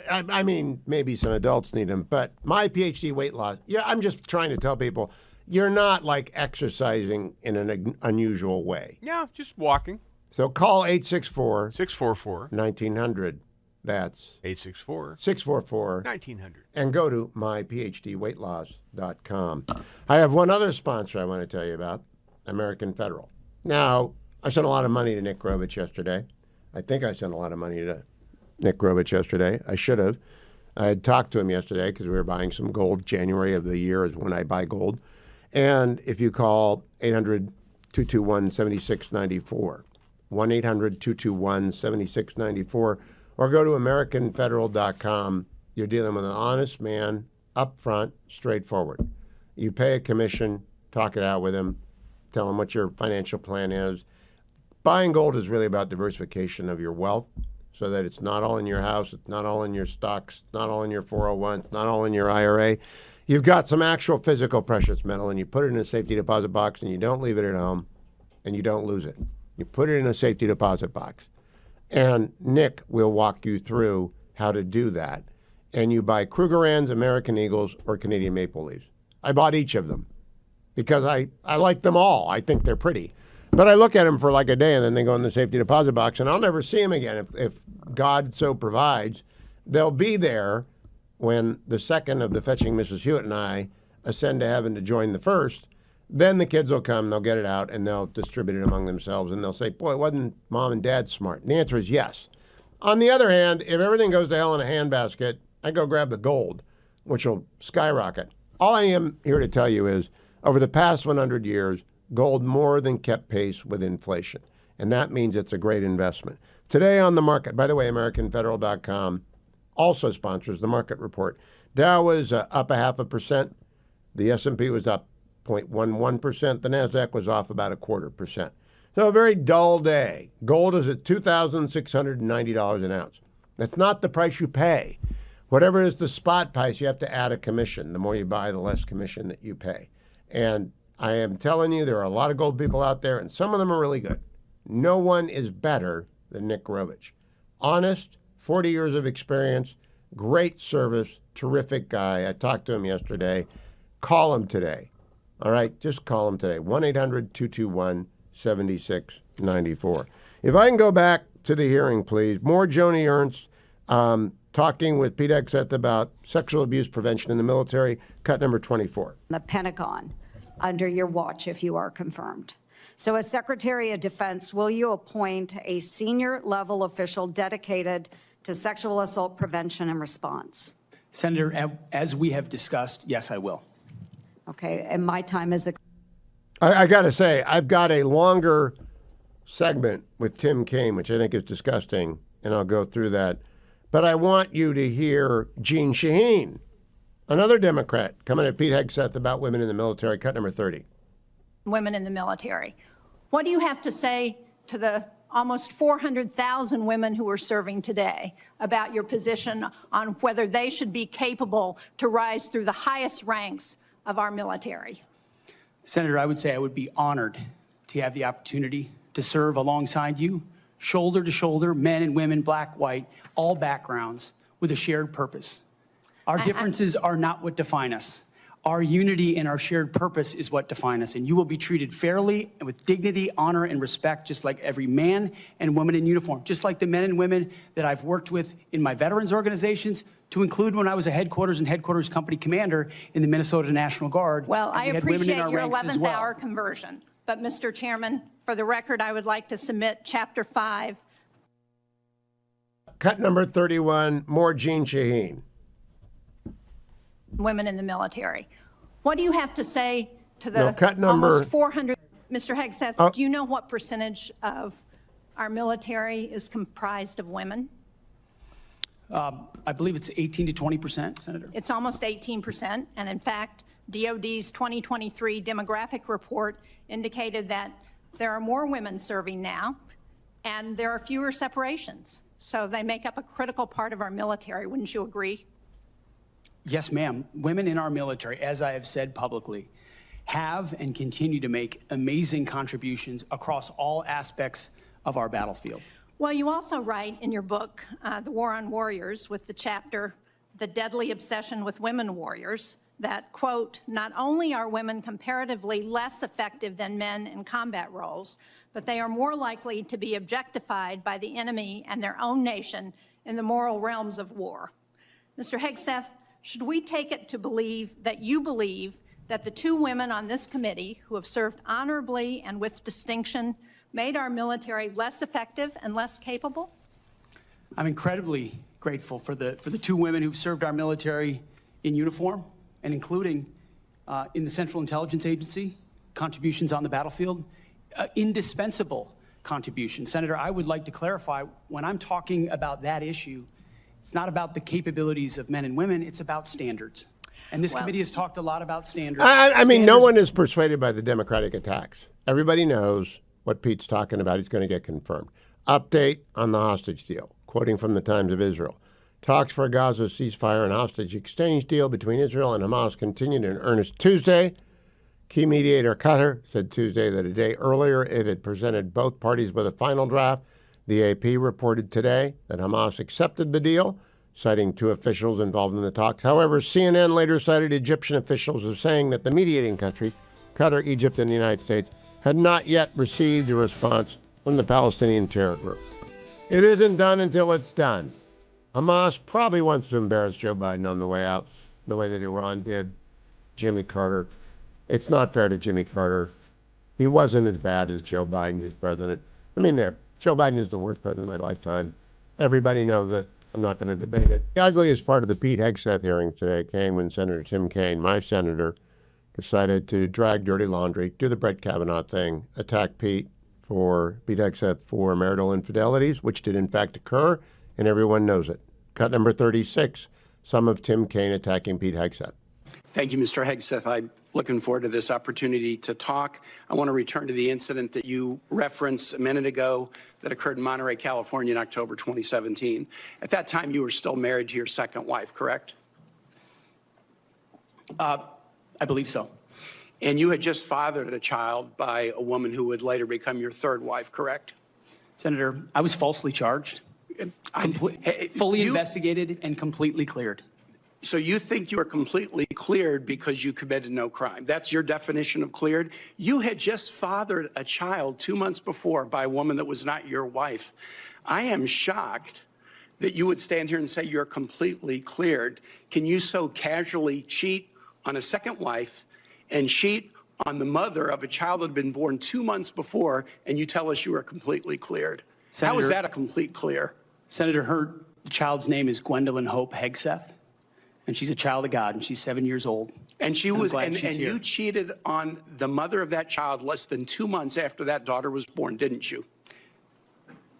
I mean, maybe some adults need them, but my PhD weight loss, yeah, I'm just trying to tell people, you're not like exercising in an unusual way. Yeah, just walking. So call 864 644 1900. That's 864 644 1900. And go to myphdweightloss.com. I have one other sponsor I want to tell you about, American Federal. Now, I sent a lot of money to Nick Grovich yesterday. I think I sent a lot of money to Nick Grovich yesterday. I should have. I had talked to him yesterday because we were buying some gold. January of the year is when I buy gold. And if you call 800-221-7694, 1-800-221-7694, or go to AmericanFederal.com, you're dealing with an honest man, upfront, straightforward. You pay a commission, talk it out with him, tell him what your financial plan is. Buying gold is really about diversification of your wealth so that it's not all in your house, it's not all in your stocks, it's not all in your 401, it's not all in your IRA. You've got some actual physical precious metal, and you put it in a safety deposit box, and you don't leave it at home, and you don't lose it. You put it in a safety deposit box. And Nick will walk you through how to do that. And you buy Krugerrands, American Eagles, or Canadian Maple Leafs. I bought each of them because I like them all. I think they're pretty. But I look at them for like a day, and then they go in the safety deposit box, and I'll never see them again. If God so provides, they'll be there when the second of the Fetching Mrs. Hewitt and I ascend to heaven to join the first, then the kids will come, they'll get it out, and they'll distribute it among themselves, and they'll say, boy, wasn't mom and dad smart? And the answer is yes. On the other hand, if everything goes to hell in a handbasket, I go grab the gold, which will skyrocket. All I am here to tell you is, over the past 100 years, gold more than kept pace with inflation, and that means it's a great investment. Today on the market, by the way, AmericanFederal.com also sponsors the market report. Dow was up 0.5%. The S&P was up 0.11%. The NASDAQ was off about 0.25%. So a very dull day. Gold is at $2,690 an ounce. That's not the price you pay. Whatever is the spot price, you have to add a commission. The more you buy, the less commission that you pay. And I am telling you, there are a lot of gold people out there, and some of them are really good. No one is better than Nick Rovich. Honest, 40 years of experience, great service, terrific guy. I talked to him yesterday. Call him today. All right, just call him today. 1-800-221-7694. If I can go back to the hearing, please. More Joni Ernst talking with Pete Hegseth about sexual abuse prevention in the military. Cut number 24. The Pentagon under your watch if you are confirmed. So as Secretary of Defense, will you appoint a senior level official dedicated to sexual assault prevention and response? Senator, as we have discussed, yes, I will. Okay, and my time is... I got to say, I've got a longer segment with Tim Kaine, which I think is disgusting, and I'll go through that. But I want you to hear Jeanne Shaheen, another Democrat, coming at Pete Hegseth about women in the military. Cut number 30. Women in the military. What do you have to say to the almost 400,000 women who are serving today about your position on whether they should be capable to rise through the highest ranks of our military? Senator, I would say I would be honored to have the opportunity to serve alongside you, shoulder to shoulder, men and women, black, white, all backgrounds, with a shared purpose. Our differences are not what define us. Our unity and our shared purpose is what define us, and you will be treated fairly and with dignity, honor, and respect, just like every man and woman in uniform, just like the men and women that I've worked with in my veterans organizations, to include when I was a headquarters and headquarters company commander in the Minnesota National Guard. Well, I appreciate your 11th well. hour conversion, but Mr. Chairman, for the record, I would like to submit Chapter 5. Cut number 31, more Jeanne Shaheen. Women in the military. What do you have to say to the cut number, almost 400? Mr. Hegseth, do you know what percentage of our military is comprised of women? I believe it's 18 to 20%, Senator. It's almost 18%. And in fact, DOD's 2023 demographic report indicated that there are more women serving now, and there are fewer separations. So they make up a critical part of our military. Wouldn't you agree? Yes, ma'am. Women in our military, as I have said publicly, have and continue to make amazing contributions across all aspects of our battlefield. Well, you also write in your book, The War on Warriors, with the chapter, The Deadly Obsession with Women Warriors, that, quote, not only are women comparatively less effective than men in combat roles, but they are more likely to be objectified by the enemy and their own nation in the moral realms of war. Mr. Hegseth, should we take it to believe that you believe that the two women on this committee who have served honorably and with distinction made our military less effective and less capable? I'm incredibly grateful for the two women who've served our military in uniform, and including in the Central Intelligence Agency, contributions on the battlefield, indispensable contributions. Senator, I would like to clarify, when I'm talking about that issue, it's not about the capabilities of men and women, it's about standards. And this committee has talked a lot about standards. I mean, no one is persuaded by the Democratic attacks. Everybody knows what Pete's talking about. He's going to get confirmed. Update on the hostage deal, quoting from the Times of Israel. Talks for a Gaza ceasefire and hostage exchange deal between Israel and Hamas continued in earnest Tuesday. Key mediator Qatar said Tuesday that a day earlier it had presented both parties with a final draft. The AP reported today that Hamas accepted the deal, citing two officials involved in the talks. However, CNN later cited Egyptian officials as saying that the mediating country, Qatar, Egypt, and the United States, had not yet received a response from the Palestinian terror group. It isn't done until it's done. Hamas probably wants to embarrass Joe Biden on the way out, the way that Iran did Jimmy Carter. It's not fair to Jimmy Carter. He wasn't as bad as Joe Biden as president. I mean, Joe Biden is the worst president of my lifetime. Everybody knows it. I'm not going to debate it. The ugliest part of the Pete Hegseth hearing today came when Senator Tim Kaine, my senator, decided to drag dirty laundry, do the Brett Kavanaugh thing, attack Pete Hegseth for marital infidelities, which did in fact occur, and everyone knows it. Cut number 36, some of Tim Kaine attacking Pete Hegseth. Thank you, Mr. Hegseth. I'm looking forward to this opportunity to talk. I want to return to the incident that you referenced a minute ago that occurred in Monterey, California in October 2017. At that time, you were still married to your second wife, correct? I believe so. And you had just fathered a child by a woman who would later become your third wife, correct? Senator, I was falsely charged, fully investigated, and completely cleared. So you think you are completely cleared because you committed no crime. That's your definition of cleared? You had just fathered a child 2 months before by a woman that was not your wife. I am shocked that you would stand here and say you're completely cleared. Can you so casually cheat on a second wife and cheat on the mother of a child that had been born 2 months before, and you tell us you are completely cleared? Senator, how is that a complete clear? Senator, her child's name is Gwendolyn Hope Hegseth, and she's a child of God, and she's 7 years old. And she was, and you cheated on the mother of that child less than 2 months after that daughter was born, didn't you?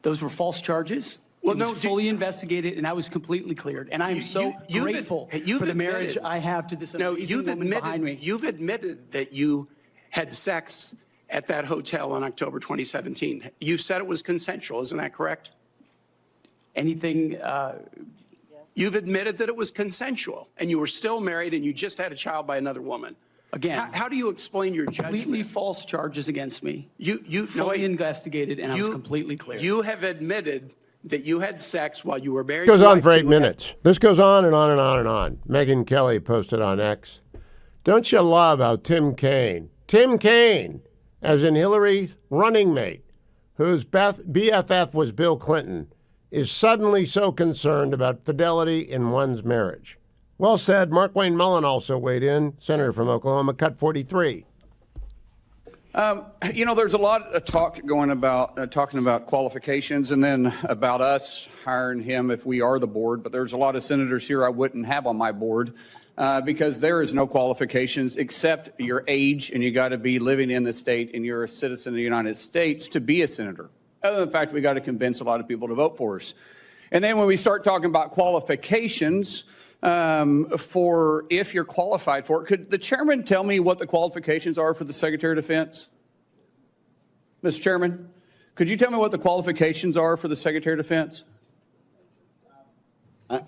Those were false charges. Well, it was fully investigated, and I was completely cleared. And I am so grateful for the marriage I have to this amazing woman behind me. You've admitted that you had sex at that hotel in October 2017. You said it was consensual, isn't that correct? Anything? You've admitted that it was consensual, and you were still married, and you just had a child by another woman. Again, how do you explain your judgment? Completely false charges against me. You fully investigated, and I was completely clear. You have admitted that you had sex while you were married. Goes on for 8 minutes. This goes on and on and on and on. Megyn Kelly posted on X. Don't you love how Tim Kaine, as in Hillary's running mate, whose BFF was Bill Clinton, is suddenly so concerned about fidelity in one's marriage? Well said. Mark Wayne Mullen also weighed in, senator from Oklahoma, cut 43. There's a lot of talk going about talking about qualifications and then about us hiring him if we are the board. But there's a lot of senators here I wouldn't have on my board because there is no qualifications except your age, and you got to be living in the state and you're a citizen of the United States to be a senator. Other than the fact we got to convince a lot of people to vote for us. And then when we start talking about qualifications for if you're qualified for it, could the chairman tell me what the qualifications are for the Secretary of Defense? Mr. Chairman, could you tell me what the qualifications are for the Secretary of Defense?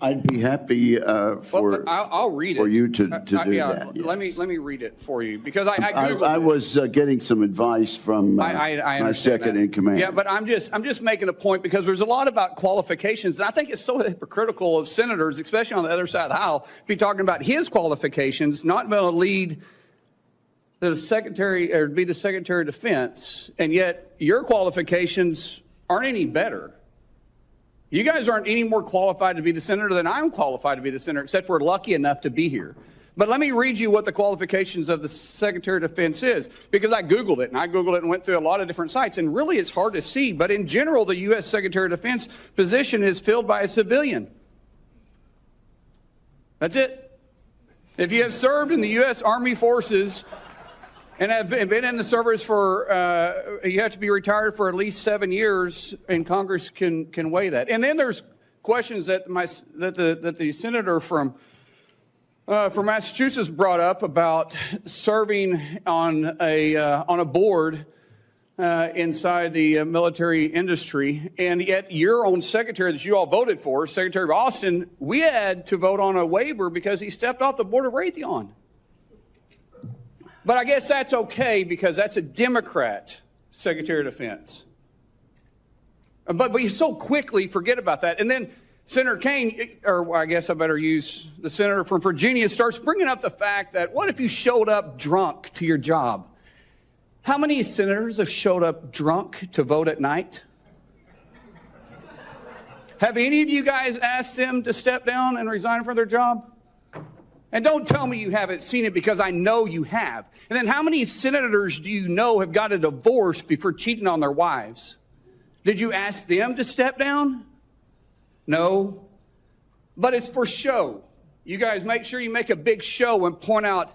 I'd be happy I'll read for it. you to do that. Yeah. Let me read it for you because I Googled I was getting some advice from my second in command. Yeah, but I'm just making a point because there's a lot about qualifications, and I think it's so hypocritical of senators, especially on the other side of the aisle, be talking about his qualifications, not being able to lead the secretary or be the Secretary of Defense, and yet your qualifications aren't any better. You guys aren't any more qualified to be the senator than I'm qualified to be the senator, except we're lucky enough to be here. But let me read you what the qualifications of the Secretary of Defense is, because I Googled it, and went through a lot of different sites, and really it's hard to see. But in general, the U.S. Secretary of Defense position is filled by a civilian. That's it. If you have served in the U.S. Army Forces and have been in the service for, you have to be retired for at least 7 years, and Congress can weigh that. And then there's questions that the senator from Massachusetts brought up about serving on a board inside the military industry, and yet your own secretary that you all voted for, Secretary Austin, we had to vote on a waiver because he stepped off the board of Raytheon. But I guess that's okay because that's a Democrat Secretary of Defense. But you so quickly forget about that. And then Senator Kaine, or I guess I better use the senator from Virginia, starts bringing up the fact that what if you showed up drunk to your job? How many senators have showed up drunk to vote at night? Have any of you guys asked them to step down and resign from their job? And don't tell me you haven't seen it, because I know you have. And then how many senators do you know have got a divorce before cheating on their wives? Did you ask them to step down? No. But it's for show. You guys make sure you make a big show and point out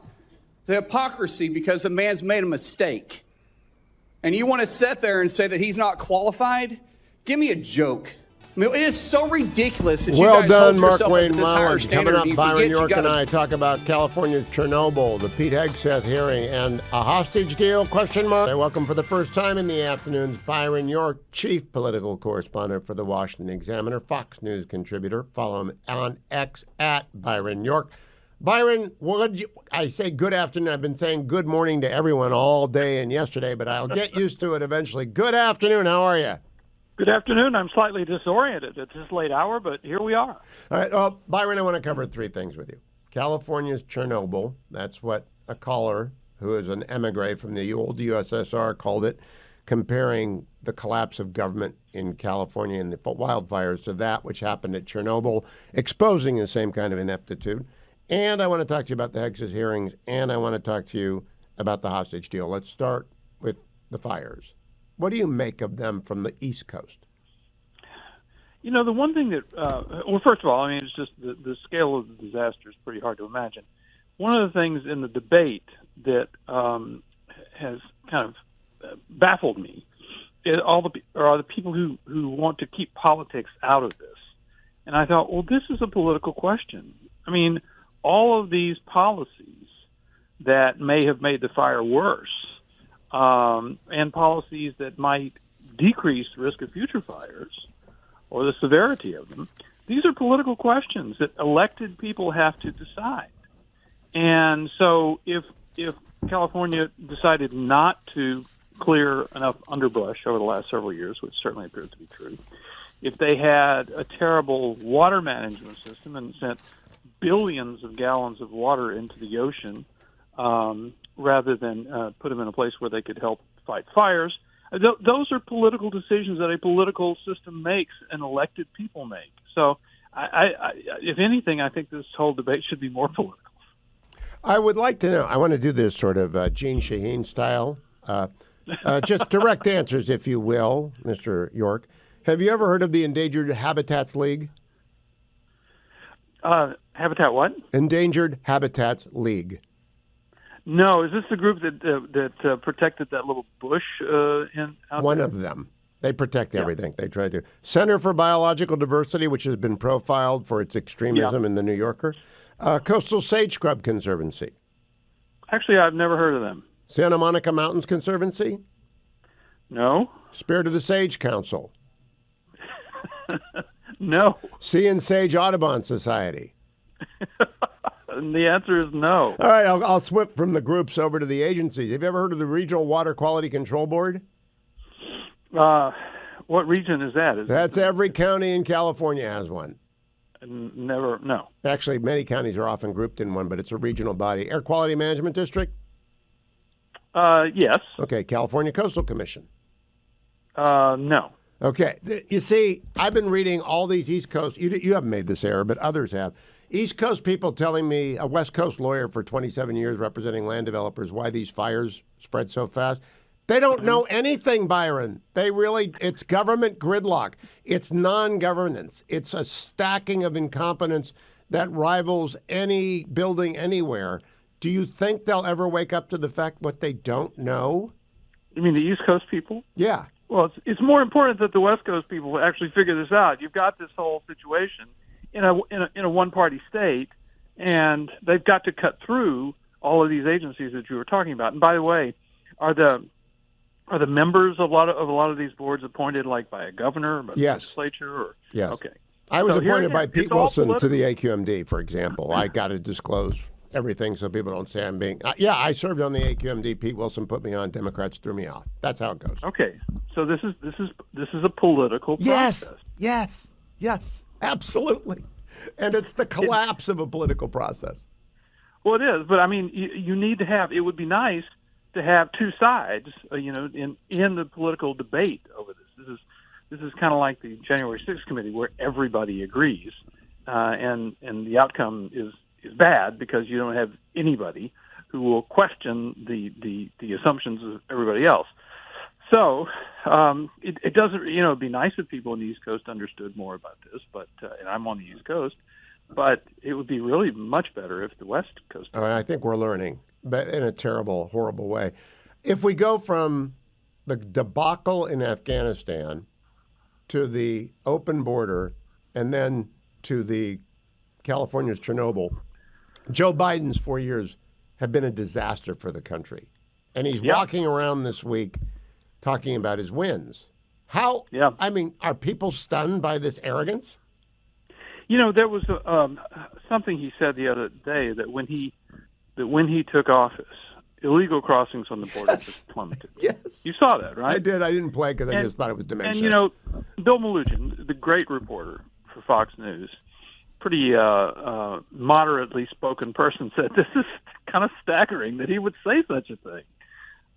the hypocrisy because the man's made a mistake. And you want to sit there and say that he's not qualified? Give me a joke. I mean, it is so ridiculous that you Well guys done, hold Mark yourself Wayne up to this higher Mullins. standard. Coming up, Byron York and gotta- I talk about California's Chernobyl, the Pete Hegseth hearing, and a hostage deal, question mark. I welcome for the first time in the afternoons Byron York, chief political correspondent for the Washington Examiner, Fox News contributor. Follow him on X at Byron York. Byron, I say good afternoon. I've been saying good morning to everyone all day and yesterday, but I'll get used to it eventually. Good afternoon. How are you? Good afternoon. I'm slightly disoriented at this late hour, but here we are. All right. Well, Byron, I want to cover three things with you. California's Chernobyl. That's what a caller who is an emigre from the old USSR called it, comparing the collapse of government in California and the wildfires to that which happened at Chernobyl, exposing the same kind of ineptitude. And I want to talk to you about the Hegseth hearings, and I want to talk to you about the hostage deal. Let's start with the fires. What do you make of them from the East Coast? You know, the one thing that, well, first of all, I mean, it's just the scale of the disaster is pretty hard to imagine. One of the things in the debate that has kind of baffled me are the people who want to keep politics out of this. And I thought, well, this is a political question. I mean, all of these policies that may have made the fire worse, and policies that might decrease the risk of future fires or the severity of them, these are political questions that elected people have to decide. And so if California decided not to clear enough underbrush over the last several years, which certainly appears to be true, if they had a terrible water management system and sent billions of gallons of water into the ocean, rather than put them in a place where they could help fight fires. Those are political decisions that a political system makes and elected people make. So, if anything, I think this whole debate should be more political. I would like to know, I want to do this sort of Gene Shaheen style, just direct answers, if you will, Mr. York. Have you ever heard of the Endangered Habitats League? Habitat what? Endangered Habitats League. No, is this the group that protected that little bush out One there? of them. They protect everything. They try to. Center for Biological Diversity, which has been profiled for its extremism in The New Yorker. Coastal Sage Scrub Conservancy. Actually, I've never heard of them. Santa Monica Mountains Conservancy. No. Spirit of the Sage Council. No. Sea and Sage Audubon Society. And the answer is no. All right, I'll swip from the groups over to the agencies. Have you ever heard of the Regional Water Quality Control Board? What region is that? That's every county in California has one. Never, no. Actually, many counties are often grouped in one, but it's a regional body. Air Quality Management District? Yes. Okay, California Coastal Commission? No. Okay, you see, I've been reading all these East Coast, you haven't made this error, but others have. East Coast people telling me, a West Coast lawyer for 27 years representing land developers, why these fires spread so fast. They don't know anything, Byron. It's government gridlock. It's non-governance. It's a stacking of incompetence that rivals any building anywhere. Do you think they'll ever wake up to the fact what they don't know? You mean the East Coast people? Yeah. Well, it's more important that the West Coast people actually figure this out. You've got this whole situation in a one-party state, and they've got to cut through all of these agencies that you were talking about. And by the way, are the members of a lot of these boards appointed like by a governor, by the legislature, or yes? Okay. I was So here appointed by again, Pete it's all Wilson to the AQMD, for example. I got to disclose everything so people don't say I'm being. I served on the AQMD. Pete Wilson put me on. Democrats threw me off. That's how it goes. Okay, so this is a political process. Yes, absolutely, and it's the collapse of a political process. Well, it is, but I mean, you need to have. It would be nice to have two sides, in the political debate over this. This is kind of like the January 6th committee where everybody agrees, and the outcome is bad because you don't have anybody who will question the assumptions of everybody else. So it doesn't, it'd be nice if people on the East Coast understood more about this, but and I'm on the East Coast, but it would be really much better if the West Coast. I think we're learning, but in a terrible, horrible way. If we go from the debacle in Afghanistan to the open border and then to the California's Chernobyl, Joe Biden's 4 years have been a disaster for the country. And he's walking around this week talking about his wins. How, I mean, are people stunned by this arrogance? There was something he said the other day that when he took office, illegal crossings on the border just plummeted. Yes. You saw that, right? I did. I didn't play because I just thought it was dementia. And, Bill Malugin, the great reporter for Fox News, pretty moderately spoken person, said this is kind of staggering that he would say such a thing.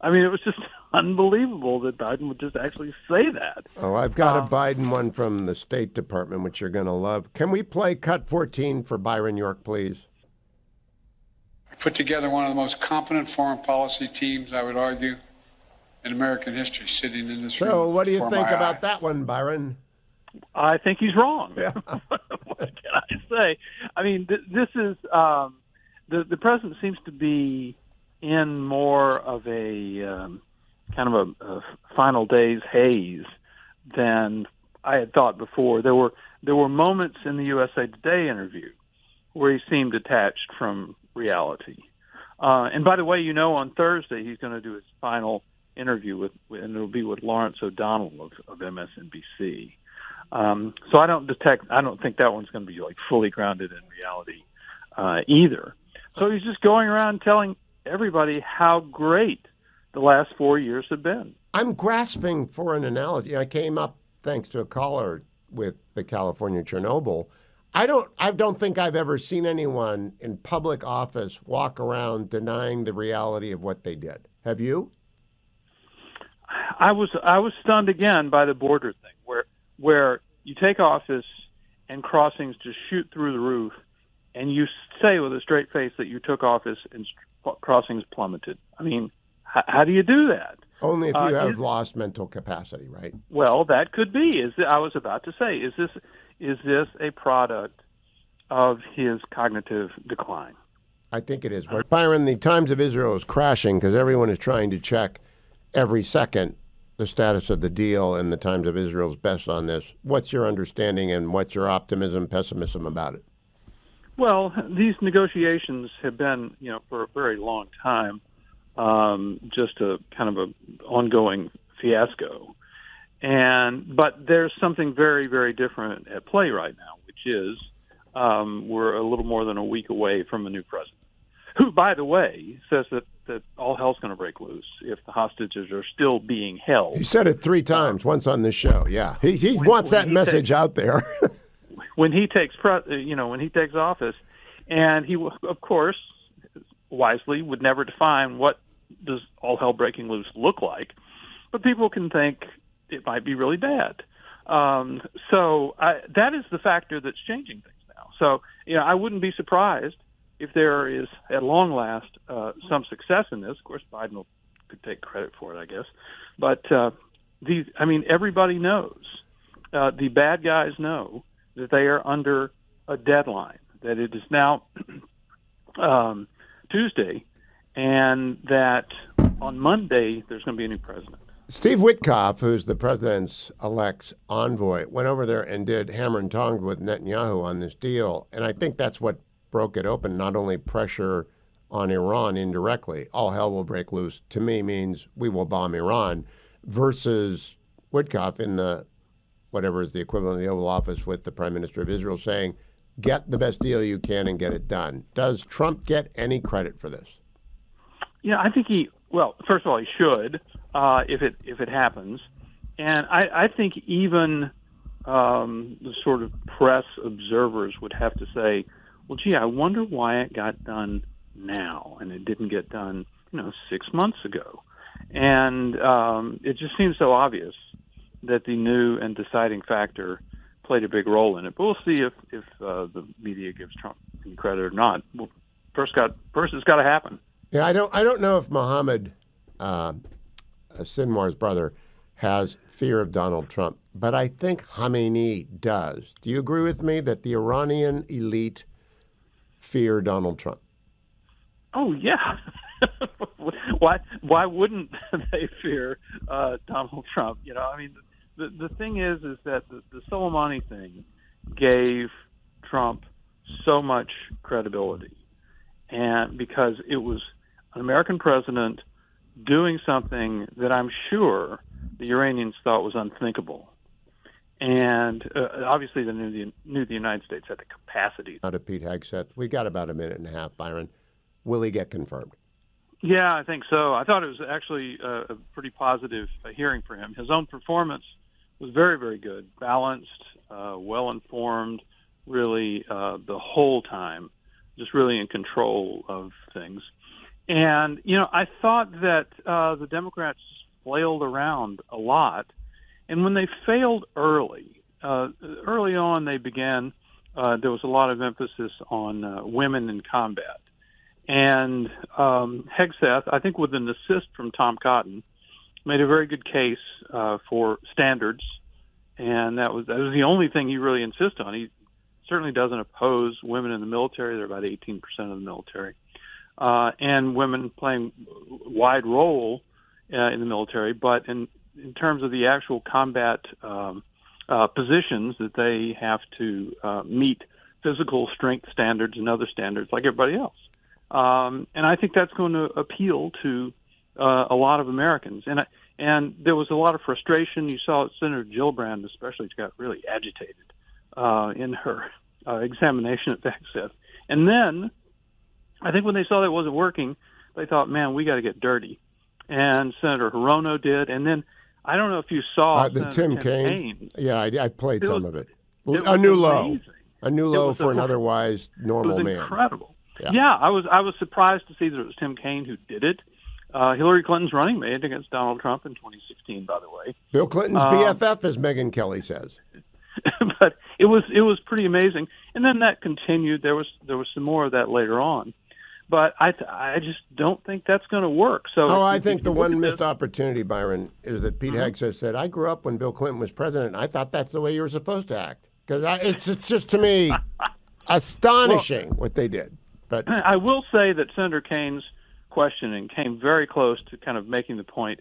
I mean, it was just unbelievable that Biden would just actually say that. Oh, I've got a Biden one from the State Department, which you're going to love. Can we play cut 14 for Byron York, please? I put together one of the most competent foreign policy teams, I would argue, in American history, sitting in this room. So what do you think about that one, Byron? I think he's wrong. Yeah. What can I say? I mean, this is the president seems to be in more of a kind of a final days haze than I had thought before. There were moments in the USA Today interview where he seemed detached from reality. And by the way, on Thursday he's going to do his final interview and it'll be with Lawrence O'Donnell of MSNBC. So I don't think that one's going to be like fully grounded in reality either. So he's just going around telling everybody how great the last 4 years have been. I'm grasping for an analogy. I came up thanks to a caller with the California Chernobyl. I don't think I've ever seen anyone in public office walk around denying the reality of what they did. Have you? I was stunned again by the border thing, where you take office and crossings just shoot through the roof, and you say with a straight face that you took office and crossings plummeted. I mean, how do you do that? Only if you have lost mental capacity, right? Well, that could be. I was about to say, is this a product of his cognitive decline? I think it is. But Byron, the Times of Israel is crashing because everyone is trying to check every second the status of the deal, and the Times of Israel's best on this. What's your understanding and what's your optimism, pessimism about it? Well, these negotiations have been, for a very long time, just a kind of a ongoing fiasco. But there's something very, very different at play right now, which is we're a little more than a week away from a new president, who, by the way, says that all hell's going to break loose if the hostages are still being held. He said it 3 times, once on this show. Yeah, he wants that message out there. When he takes office, and he, of course, wisely would never define what does all hell breaking loose look like, but people can think it might be really bad. So that is the factor that's changing things now. So I wouldn't be surprised if there is, at long last, some success in this. Of course, Biden could take credit for it, I guess. But everybody knows, the bad guys know that they are under a deadline, that it is now Tuesday, and that on Monday there's going to be a new president. Steve Witkoff, who's the president's-elect's envoy, went over there and did hammer and tongs with Netanyahu on this deal, and I think that's what broke it open, not only pressure on Iran indirectly, all hell will break loose, to me means we will bomb Iran, versus Witkoff in the whatever is the equivalent of the Oval Office with the Prime Minister of Israel saying, get the best deal you can and get it done. Does Trump get any credit for this? I think first of all, he should if it happens. And I think even the sort of press observers would have to say, well, gee, I wonder why it got done now and it didn't get done, 6 months ago. And it just seems so obvious that the new and deciding factor played a big role in it. But we'll see if the media gives Trump any credit or not. Well, first it's got to happen. Yeah, I don't know if Mohammed Sinwar's brother has fear of Donald Trump, but I think Khamenei does. Do you agree with me that the Iranian elite fear Donald Trump? Oh yeah. Why wouldn't they fear Donald Trump? You know, I mean, the thing is that the Soleimani thing gave Trump so much credibility, and because it was an American president doing something that I'm sure the Iranians thought was unthinkable. And obviously they knew the United States had the capacity. Out of Pete Hegseth. We got about a minute and a half, Byron. Will he get confirmed? Yeah, I think so. I thought it was actually a pretty positive hearing for him. His own performance was very, very good, balanced, well-informed, really the whole time, just really in control of things. And, you know, I thought that the Democrats flailed around a lot. And when they failed early on they began, there was a lot of emphasis on women in combat. And Hegseth, I think with an assist from Tom Cotton, made a very good case for standards. And that was the only thing he really insisted on. He certainly doesn't oppose women in the military. They're about 18% of the military. And women playing a wide role in the military. But in terms of the actual combat positions that they have to meet physical strength standards and other standards like everybody else. And I think that's going to appeal to a lot of Americans. And there was a lot of frustration. You saw Senator Gillibrand especially got really agitated in her examination of Hegseth. And then I think when they saw that it wasn't working, they thought, man, we got to get dirty. And Senator Hirono did. And then I don't know if you saw the Tim Kaine. Yeah, I played some of it. A new low. A new low for an otherwise normal man. It was incredible. Yeah, I was surprised to see that it was Tim Kaine who did it. Hillary Clinton's running mate against Donald Trump in 2016, by the way. Bill Clinton's BFF, as Megyn Kelly says. But it was pretty amazing. And then that continued. There was some more of that later on. But I just don't think that's going to work. So I think the one missed opportunity, Byron, is that Pete Hegseth said, I grew up when Bill Clinton was president. I thought that's the way you were supposed to act. Because it's just, to me, astonishing what they did. But I will say that Senator Kaine's questioning came very close to kind of making the point,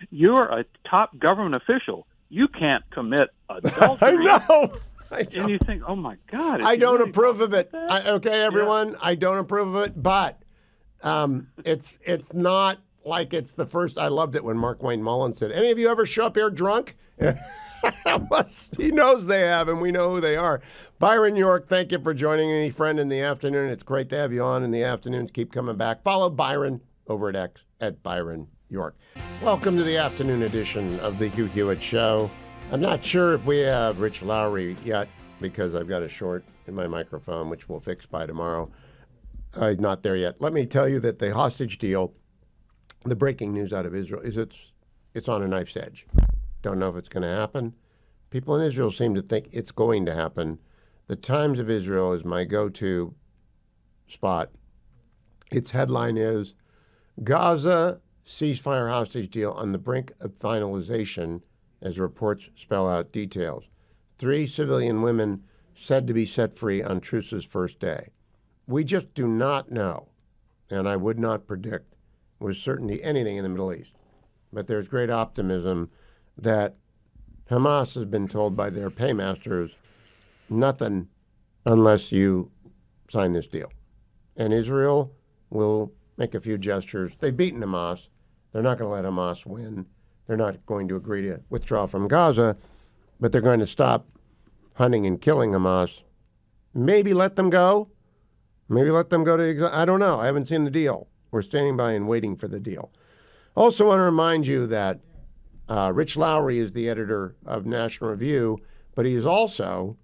you're a top government official. You can't commit adultery. I know. And you think, oh, my God. I don't approve of it. Okay, everyone, yeah. I don't approve of it. But it's not like it's the first. I loved it when Mark Wayne Mullin said, any of you ever show up here drunk? He knows they have, and we know who they are. Byron York, thank you for joining me, friend, in the afternoon. It's great to have you on in the afternoons. Keep coming back. Follow Byron over at X at Byron York. Welcome to the afternoon edition of the Hugh Hewitt Show. I'm not sure if we have Rich Lowry yet because I've got a short in my microphone, which we'll fix by tomorrow. Not there yet. Let me tell you that the hostage deal, the breaking news out of Israel, is it's on a knife's edge. Don't know if it's going to happen. People in Israel seem to think it's going to happen. The Times of Israel is my go-to spot. Its headline is, Gaza ceasefire hostage deal on the brink of finalization, as reports spell out details. 3 civilian women said to be set free on truce's first day. We just do not know, and I would not predict with certainty anything in the Middle East. But there's great optimism that Hamas has been told by their paymasters, nothing unless you sign this deal. And Israel will make a few gestures. They've beaten Hamas. They're not going to let Hamas win. They're not going to agree to withdraw from Gaza, but they're going to stop hunting and killing Hamas. Maybe let them go. Maybe let them go to, I don't know. I haven't seen the deal. We're standing by and waiting for the deal. Also want to remind you that Rich Lowry is the editor of National Review, but he is also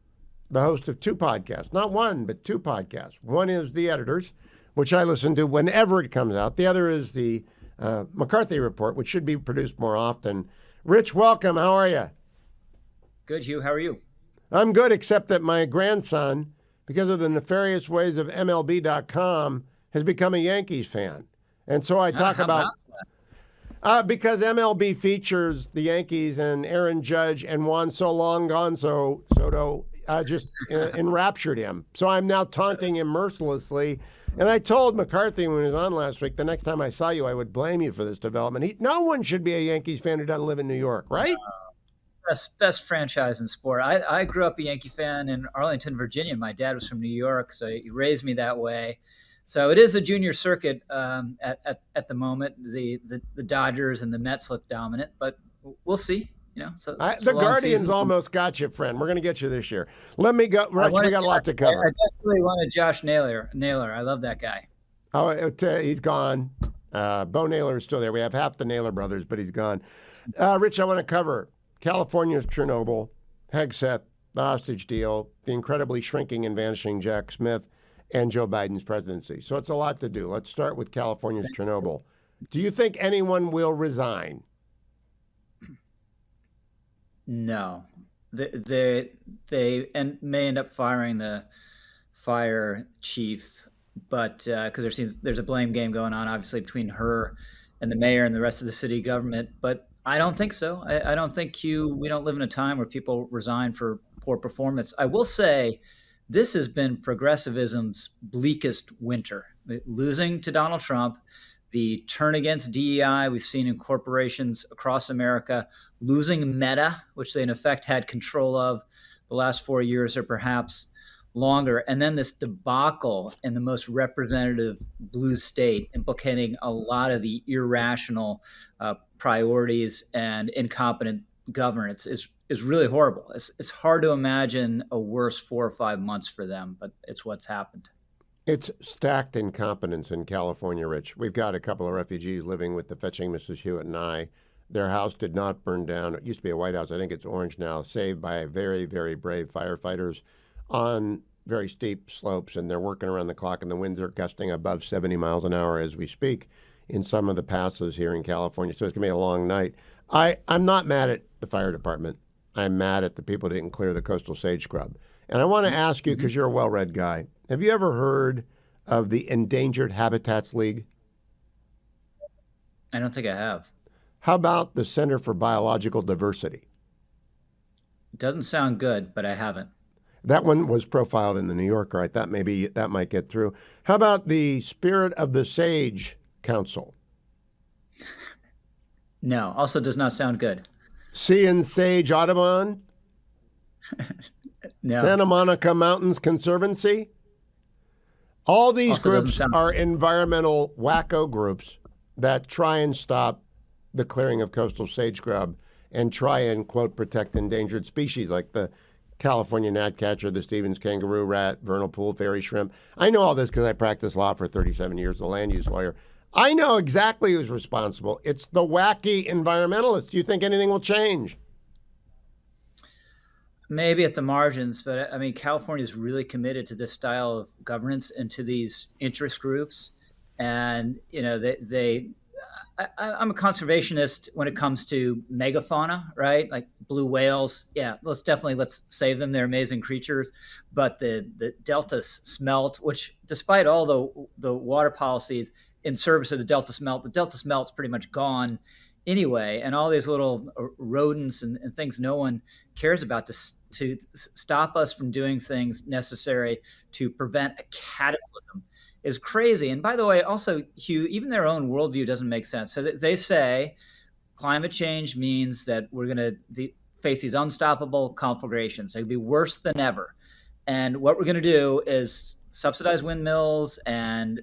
the host of 2 podcasts. Not one, but 2 podcasts. One is The Editors, which I listen to whenever it comes out. The other is the McCarthy Report, which should be produced more often. Rich, welcome. How are you? Good, Hugh. How are you? I'm good, except that my grandson, because of the nefarious ways of MLB.com, has become a Yankees fan. And so I talk about because MLB features the Yankees and Aaron Judge and Juan Soto just enraptured him. So I'm now taunting him mercilessly. And I told McCarthy when he was on last week, the next time I saw you, I would blame you for this development. No one should be a Yankees fan who doesn't live in New York, right? Best franchise in sport. I grew up a Yankee fan in Arlington, Virginia. My dad was from New York, so he raised me that way. So it is a junior circuit at the moment. The Dodgers and the Mets look dominant, but we'll see. You know, the Guardians almost got you, friend. We're going to get you this year. Let me go. Rich, we got a lot to cover. I definitely wanted Josh Naylor. I love that guy. Oh, he's gone. Bo Naylor is still there. We have half the Naylor brothers, but he's gone. Rich, I want to cover California's Chernobyl, Hegseth, the hostage deal, the incredibly shrinking and vanishing Jack Smith, and Joe Biden's presidency. So it's a lot to do. Let's start with California's Chernobyl. Do you think anyone will resign? No, they may end up firing the fire chief, but because there's a blame game going on, obviously, between her and the mayor and the rest of the city government. But I don't think so. I don't think we don't live in a time where people resign for poor performance. I will say this has been progressivism's bleakest winter. Losing to Donald Trump, the turn against DEI we've seen in corporations across America, losing Meta, which they in effect had control of the last 4 years or perhaps longer, and then this debacle in the most representative blue state, implicating a lot of the irrational priorities and incompetent governance is really horrible. It's hard to imagine a worse 4 or 5 months for them, but it's what's happened. It's stacked incompetence in California, Rich. We've got a couple of refugees living with the fetching Mrs. Hewitt and I. Their house did not burn down. It used to be a White House. I think it's orange now, saved by very, very brave firefighters on very steep slopes, and they're working around the clock, and the winds are gusting above 70 miles an hour as we speak in some of the passes here in California. So it's going to be a long night. I'm not mad at the fire department. I'm mad at the people who didn't clear the coastal sage scrub. And I want to ask you, because you're a well-read guy, have you ever heard of the Endangered Habitats League? I don't think I have. How about the Center for Biological Diversity? It doesn't sound good, but I haven't. That one was profiled in the New Yorker. I thought maybe that might get through. How about the Spirit of the Sage Council? No, also does not sound good. Sea and Sage Audubon? No. Santa Monica Mountains Conservancy? All these Also groups are environmental wacko groups that try and stop the clearing of coastal sage scrub and try and, quote, protect endangered species like the California gnatcatcher, the Stevens kangaroo rat, vernal pool fairy shrimp. I know all this because I practiced law for 37 years, a land use lawyer. I know exactly who's responsible. It's the wacky environmentalists. Do you think anything will change? Maybe at the margins, but I mean, California is really committed to this style of governance and to these interest groups. And, you know, I'm a conservationist when it comes to megafauna, right? Like blue whales. Yeah, let's save them. They're amazing creatures. But the Delta smelt, which despite all the water policies in service of the Delta smelt's pretty much gone anyway. And all these little rodents and things no one cares about to stop us from doing things necessary to prevent a cataclysm is crazy. And by the way, also, Hugh, even their own worldview doesn't make sense. So they say climate change means that we're going to face these unstoppable conflagrations. They'll be worse than ever. And what we're going to do is subsidize windmills and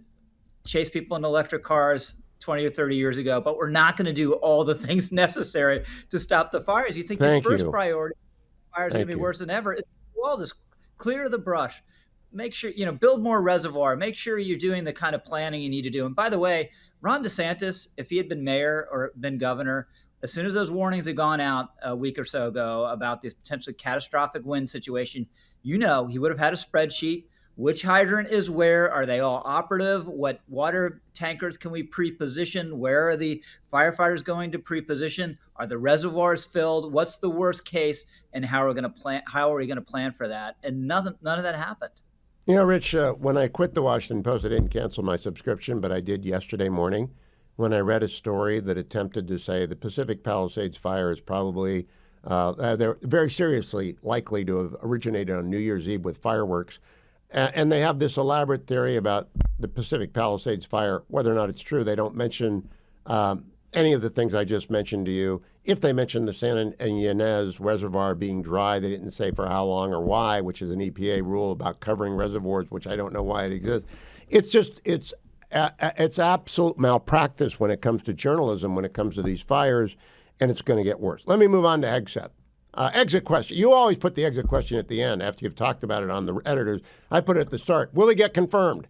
chase people in electric cars 20 or 30 years ago, but we're not going to do all the things necessary to stop the fires. You think your first priority, fires are going to be worse than ever, is well, just clear the brush. Make sure, build more reservoir. Make sure you're doing the kind of planning you need to do. And by the way, Ron DeSantis, if he had been mayor or been governor, as soon as those warnings had gone out a week or so ago about this potentially catastrophic wind situation, he would have had a spreadsheet, Which hydrant is where? Are they all operative? What water tankers can we pre-position? Where are the firefighters going to pre-position? Are the reservoirs filled? What's the worst case? And how are we going to plan for that? And none of that happened. You know, Rich, when I quit the Washington Post, I didn't cancel my subscription, but I did yesterday morning when I read a story that attempted to say the Pacific Palisades fire is probably, they're very seriously likely to have originated on New Year's Eve with fireworks. And they have this elaborate theory about the Pacific Palisades fire. Whether or not it's true, they don't mention any of the things I just mentioned to you. If they mention the San Ynez Reservoir being dry, they didn't say for how long or why, which is an EPA rule about covering reservoirs, which I don't know why it exists. It's absolute malpractice when it comes to journalism, when it comes to these fires, and it's going to get worse. Let me move on to Hegseth. Exit question. You always put the exit question at the end after you've talked about it on the editors. I put it at the start. Will he get confirmed?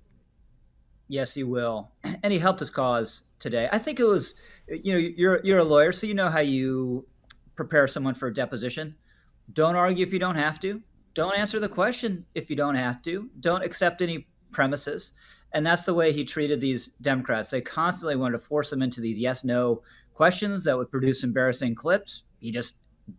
Yes, he will. And he helped his cause today. I think it was, you're a lawyer, so you know how you prepare someone for a deposition. Don't argue if you don't have to. Don't answer the question if you don't have to. Don't accept any premises. And that's the way he treated these Democrats. They constantly wanted to force them into these yes-no questions that would produce embarrassing clips. He just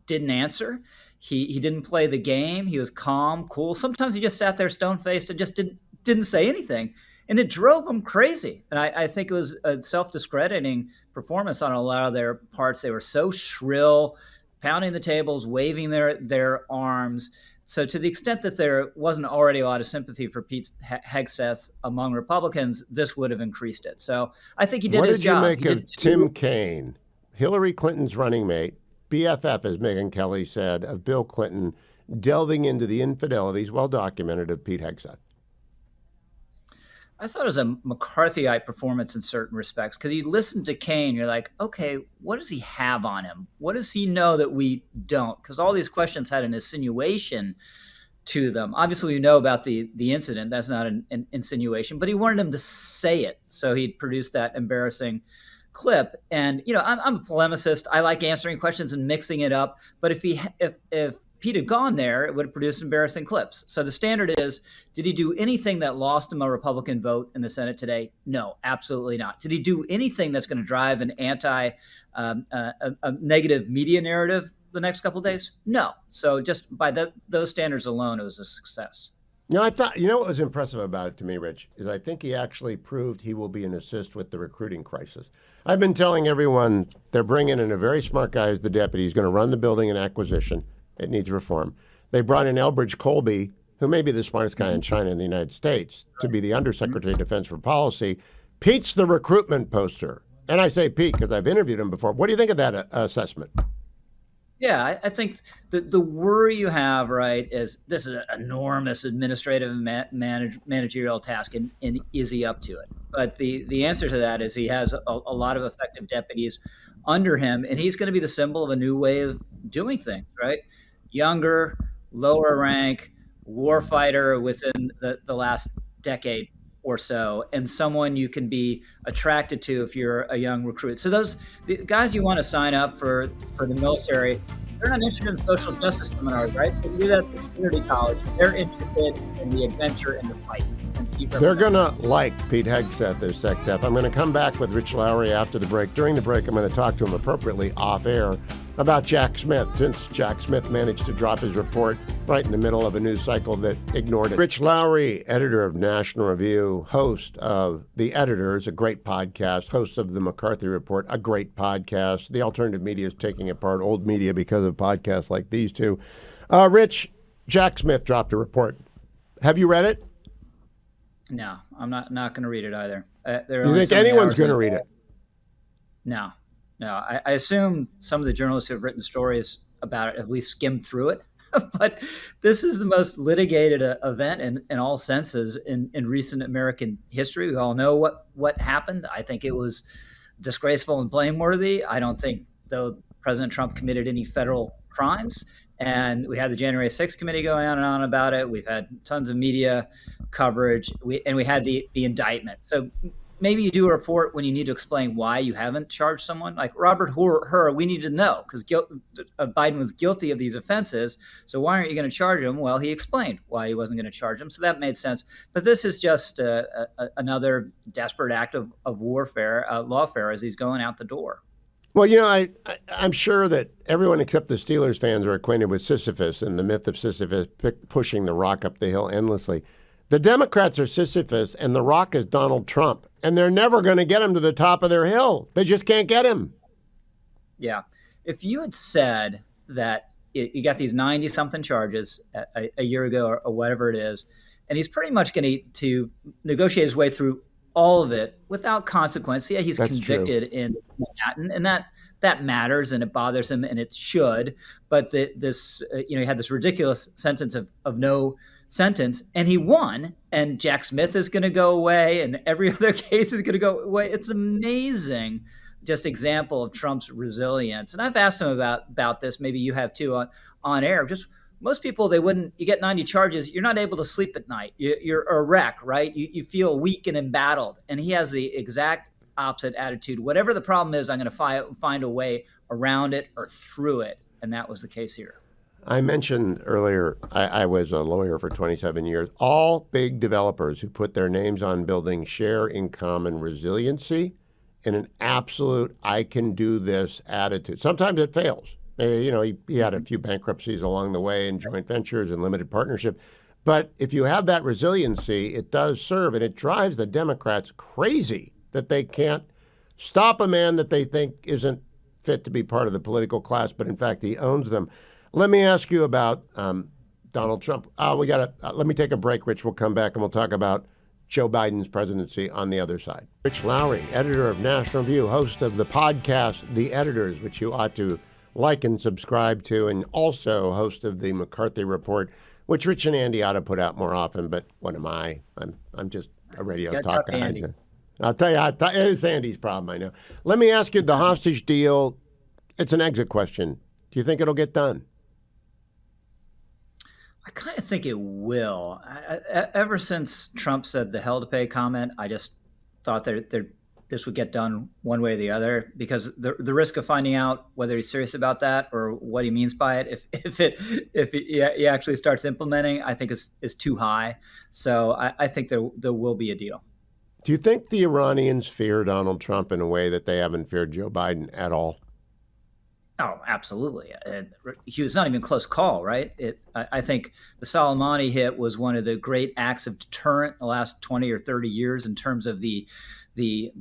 didn't answer. He didn't play the game. He was calm, cool. Sometimes he just sat there stone-faced and just didn't say anything. And it drove them crazy. And I think it was a self-discrediting performance on a lot of their parts. They were so shrill, pounding the tables, waving their arms. So to the extent that there wasn't already a lot of sympathy for Pete Hegseth among Republicans, this would have increased it. So I think he did his job. What did you make of Tim Kaine, Hillary Clinton's running mate, BFF, as Megyn Kelly said, of Bill Clinton, delving into the infidelities, well documented, of Pete Hegseth? I thought it was a McCarthyite performance in certain respects, because you listen to Kaine, you're like, okay, what does he have on him? What does he know that we don't? Because all these questions had an insinuation to them. Obviously, we know about the incident. That's not an insinuation, but he wanted him to say it. So he produced that embarrassing clip. And, I'm a polemicist. I like answering questions and mixing it up. But if Pete had gone there, it would have produced embarrassing clips. So the standard is, did he do anything that lost him a Republican vote in the Senate today? No, absolutely not. Did he do anything that's going to drive an a negative media narrative the next couple of days? No. So just by those standards alone, it was a success. I thought, what was impressive about it to me, Rich, is I think he actually proved he will be an assist with the recruiting crisis. I've been telling everyone they're bringing in a very smart guy as the deputy. He's going to run the building and acquisition. It needs reform. They brought in Elbridge Colby, who may be the smartest guy in China and the United States, to be the Undersecretary of Defense for Policy. Pete's the recruitment poster. And I say Pete because I've interviewed him before. What do you think of that assessment? Yeah, I think the worry you have, right, is this is an enormous administrative managerial task, and is he up to it? But the answer to that is he has a lot of effective deputies under him, and he's going to be the symbol of a new way of doing things, right? Younger, lower rank, warfighter within the last decade or so, and someone you can be attracted to if you're a young recruit. So the guys you want to sign up for the military, they're not interested in social justice seminars, right? They do that at the community college. They're interested in the adventure and the fight. They're going to like Pete Hegseth, their SecDef. I'm going to come back with Rich Lowry after the break. During the break, I'm going to talk to him appropriately off air about Jack Smith, since Jack Smith managed to drop his report right in the middle of a news cycle that ignored it. Rich Lowry, editor of National Review, host of The Editors, a great podcast, host of The McCarthy Report, a great podcast. The alternative media is taking apart old media because of podcasts like these two. Rich, Jack Smith dropped a report. Have you read it? No, I'm not going to read it either. You think anyone's going to read it? No. I assume some of the journalists who have written stories about it at least skimmed through it. But this is the most litigated event in all senses in recent American history. We all know what happened. I think it was disgraceful and blameworthy. I don't think, though, President Trump committed any federal crimes. And we had the January 6th committee going on and on about it. We've had tons of media coverage. We had the indictment. So maybe you do a report when you need to explain why you haven't charged someone. Like Robert Hur, we need to know because Biden was guilty of these offenses. So why aren't you going to charge him? Well, he explained why he wasn't going to charge him. So that made sense. But this is just another desperate act of warfare, lawfare, as he's going out the door. Well, I'm sure that everyone except the Steelers fans are acquainted with Sisyphus and the myth of Sisyphus pushing the rock up the hill endlessly. The Democrats are Sisyphus, and the rock is Donald Trump, and they're never going to get him to the top of their hill. They just can't get him. Yeah. If you had said that you got these 90-something charges a year ago or whatever it is, and he's pretty much going to negotiate his way through all of it without consequence. Yeah, he's That's convicted in Manhattan, and that matters, and it bothers him, and it should. But he had this ridiculous sentence of no sentence, and he won. And Jack Smith is going to go away, and every other case is going to go away. It's amazing, just example of Trump's resilience. And I've asked him about this. Maybe you have too on air. Just most people, you get 90 charges, you're not able to sleep at night. You're a wreck, right? You feel weak and embattled. And he has the exact opposite attitude. Whatever the problem is, I'm going to find a way around it or through it. And that was the case here. I mentioned earlier, I was a lawyer for 27 years. All big developers who put their names on buildings share in common resiliency and an absolute I can do this attitude. Sometimes it fails. He had a few bankruptcies along the way and joint ventures and limited partnership. But if you have that resiliency, it does serve, and it drives the Democrats crazy that they can't stop a man that they think isn't fit to be part of the political class, but in fact he owns them. Let me ask you about Donald Trump. Let me take a break, Rich. We'll come back and we'll talk about Joe Biden's presidency on the other side. Rich Lowry, editor of National View, host of the podcast The Editors, which you ought to like and subscribe to, and also host of the McCarthy Report, which Rich and Andy ought to put out more often. But what am I? I'm just a radio talk guy. I'll tell you, it's Andy's problem, I know. Let me ask you, the hostage deal, it's an exit question. Do you think it'll get done? I kind of think it will. Ever since Trump said the hell to pay comment, I just thought that this would get done one way or the other, because the risk of finding out whether he's serious about that or what he means by it, if he actually starts implementing, I think is too high. So I think there will be a deal. Do you think the Iranians fear Donald Trump in a way that they haven't feared Joe Biden at all? Oh, absolutely. He was not even a close call, right? I think the Soleimani hit was one of the great acts of deterrent in the last 20 or 30 years in terms of the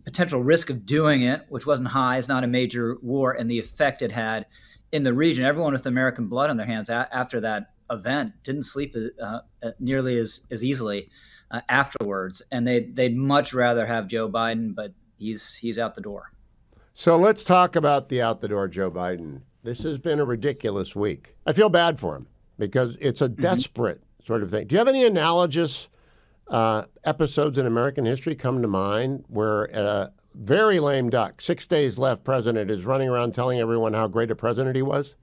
potential risk of doing it, which wasn't high. It's not a major war, and the effect it had in the region. Everyone with American blood on their hands after that event didn't sleep nearly as easily afterwards, and they'd much rather have Joe Biden, but he's out the door. So let's talk about the out the door Joe Biden. This has been a ridiculous week. I feel bad for him because it's a desperate sort of thing. Do you have any analogous episodes in American history come to mind where a very lame duck, 6 days left president is running around telling everyone how great a president he was?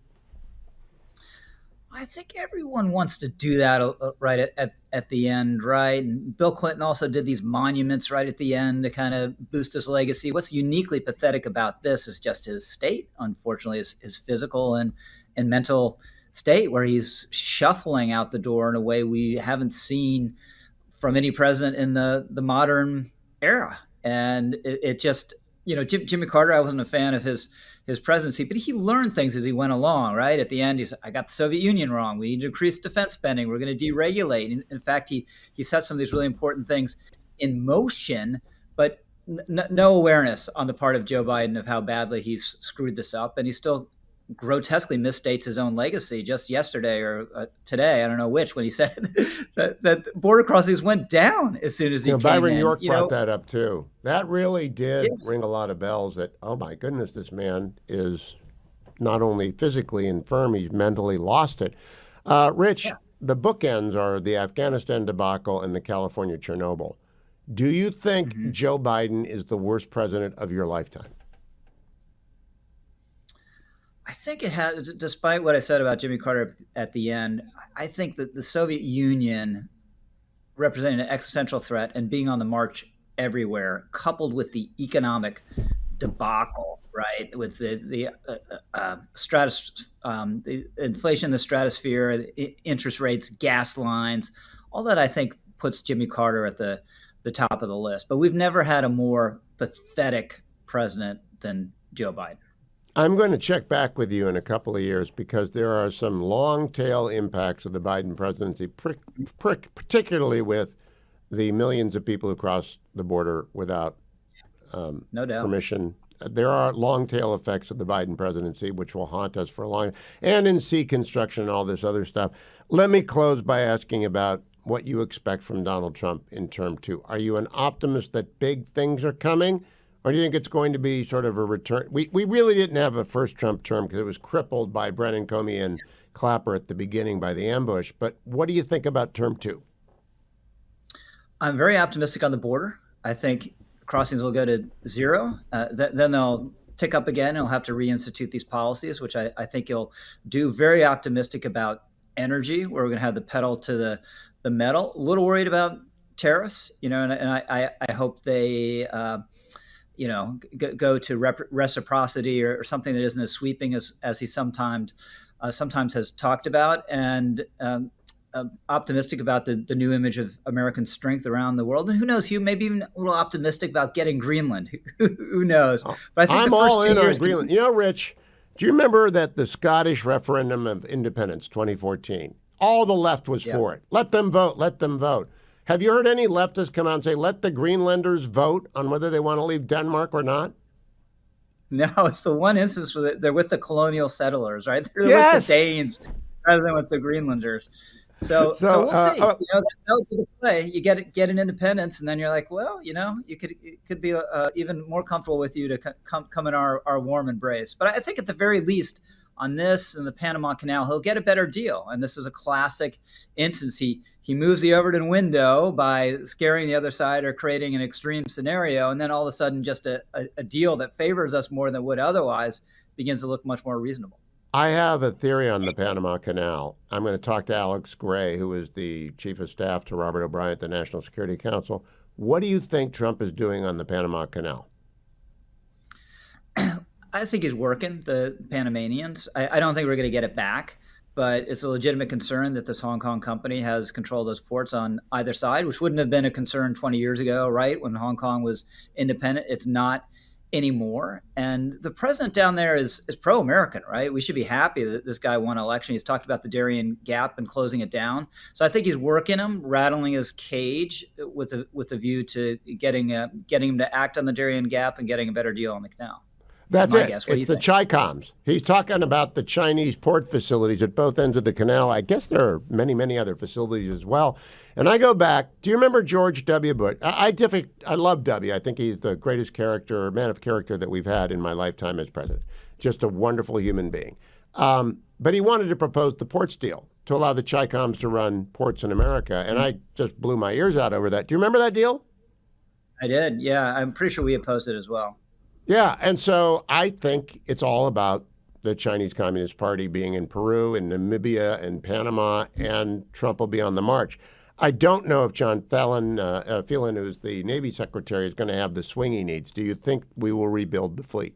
I think everyone wants to do that right at the end, right? And Bill Clinton also did these monuments right at the end to kind of boost his legacy. What's uniquely pathetic about this is just his state, unfortunately, his physical and mental state, where he's shuffling out the door in a way we haven't seen from any president in the modern era. And it just, Jimmy Carter, I wasn't a fan of his presidency, but he learned things as he went along, right? At the end, he said, I got the Soviet Union wrong. We need to increase defense spending. We're going to deregulate. In fact, he set some of these really important things in motion, but no awareness on the part of Joe Biden of how badly he's screwed this up. And he still grotesquely misstates his own legacy just yesterday or today, I don't know which, when he said that border crossings went down as soon as he came Byron in. York brought that up too. That really did ring a lot of bells that, oh my goodness, this man is not only physically infirm, he's mentally lost it. Rich, the bookends are the Afghanistan debacle and the California Chernobyl. Do you think Joe Biden is the worst president of your lifetime? I think it has, despite what I said about Jimmy Carter at the end, I think that the Soviet Union representing an existential threat and being on the march everywhere, coupled with the economic debacle, right? With the inflation in the stratosphere, the interest rates, gas lines, all that I think puts Jimmy Carter at the top of the list. But we've never had a more pathetic president than Joe Biden. I'm going to check back with you in a couple of years because there are some long tail impacts of the Biden presidency, particularly with the millions of people who cross the border without no doubt permission. There are long tail effects of the Biden presidency, which will haunt us for a long time, and in sea construction and all this other stuff. Let me close by asking about what you expect from Donald Trump in term 2. Are you an optimist that big things are coming, or do you think it's going to be sort of a return? We really didn't have a first Trump term because it was crippled by Brennan, Comey, and Clapper at the beginning by the ambush. But what do you think about term 2? I'm very optimistic on the border. I think crossings will go to 0. Then they'll tick up again. He'll have to reinstitute these policies, which I think he'll do. Very optimistic about energy, where we're going to have the pedal to the metal. A little worried about tariffs, and I hope they, go to reciprocity or something that isn't as sweeping as he sometimes has talked about. And optimistic about the new image of American strength around the world. And who knows, Hugh, maybe even a little optimistic about getting Greenland. Who knows? But I think I'm the first all 2 in on years Greenland. Rich, do you remember that the Scottish referendum of independence, 2014, all the left was for it. Let them vote. Let them vote. Have you heard any leftists come out and say, let the Greenlanders vote on whether they want to leave Denmark or not? No, it's the one instance where they're with the colonial settlers, right? They're with the Danes rather than with the Greenlanders. So we'll see. That'll be the play. You get an independence, and then you're like, well, it could be even more comfortable with you to come in our warm embrace. But I think at the very least, on this and the Panama Canal, he'll get a better deal. And this is a classic instance. He moves the Overton window by scaring the other side or creating an extreme scenario, and then all of a sudden, just a deal that favors us more than would otherwise begins to look much more reasonable. I have a theory on the Panama Canal. I'm going to talk to Alex Gray, who is the chief of staff to Robert O'Brien at the National Security Council. What do you think Trump is doing on the Panama Canal? I think he's working the Panamanians. I don't think we're going to get it back, but it's a legitimate concern that this Hong Kong company has control of those ports on either side, which wouldn't have been a concern 20 years ago, right, when Hong Kong was independent. It's not anymore. And the president down there is pro-American, right? We should be happy that this guy won an election. He's talked about the Darien Gap and closing it down. So I think he's working him, rattling his cage with a view to getting him to act on the Darien Gap and getting a better deal on the canal. That's it. It's the Chi-Coms. He's talking about the Chinese port facilities at both ends of the canal. I guess there are many, many other facilities as well. And I go back. Do you remember George W. Bush? I love W. I think he's the greatest man of character that we've had in my lifetime as president. Just a wonderful human being. But he wanted to propose the ports deal to allow the Chi-Coms to run ports in America. And I just blew my ears out over that. Do you remember that deal? I did. Yeah. I'm pretty sure we opposed it as well. Yeah, and so I think it's all about the Chinese Communist Party being in Peru and Namibia and Panama, and Trump will be on the march. I don't know if John Phelan, who's the Navy Secretary, is going to have the swing he needs. Do you think we will rebuild the fleet?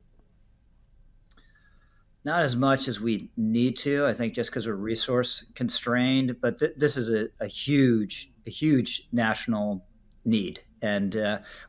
Not as much as we need to, I think, just because we're resource constrained. But this is a huge national need. And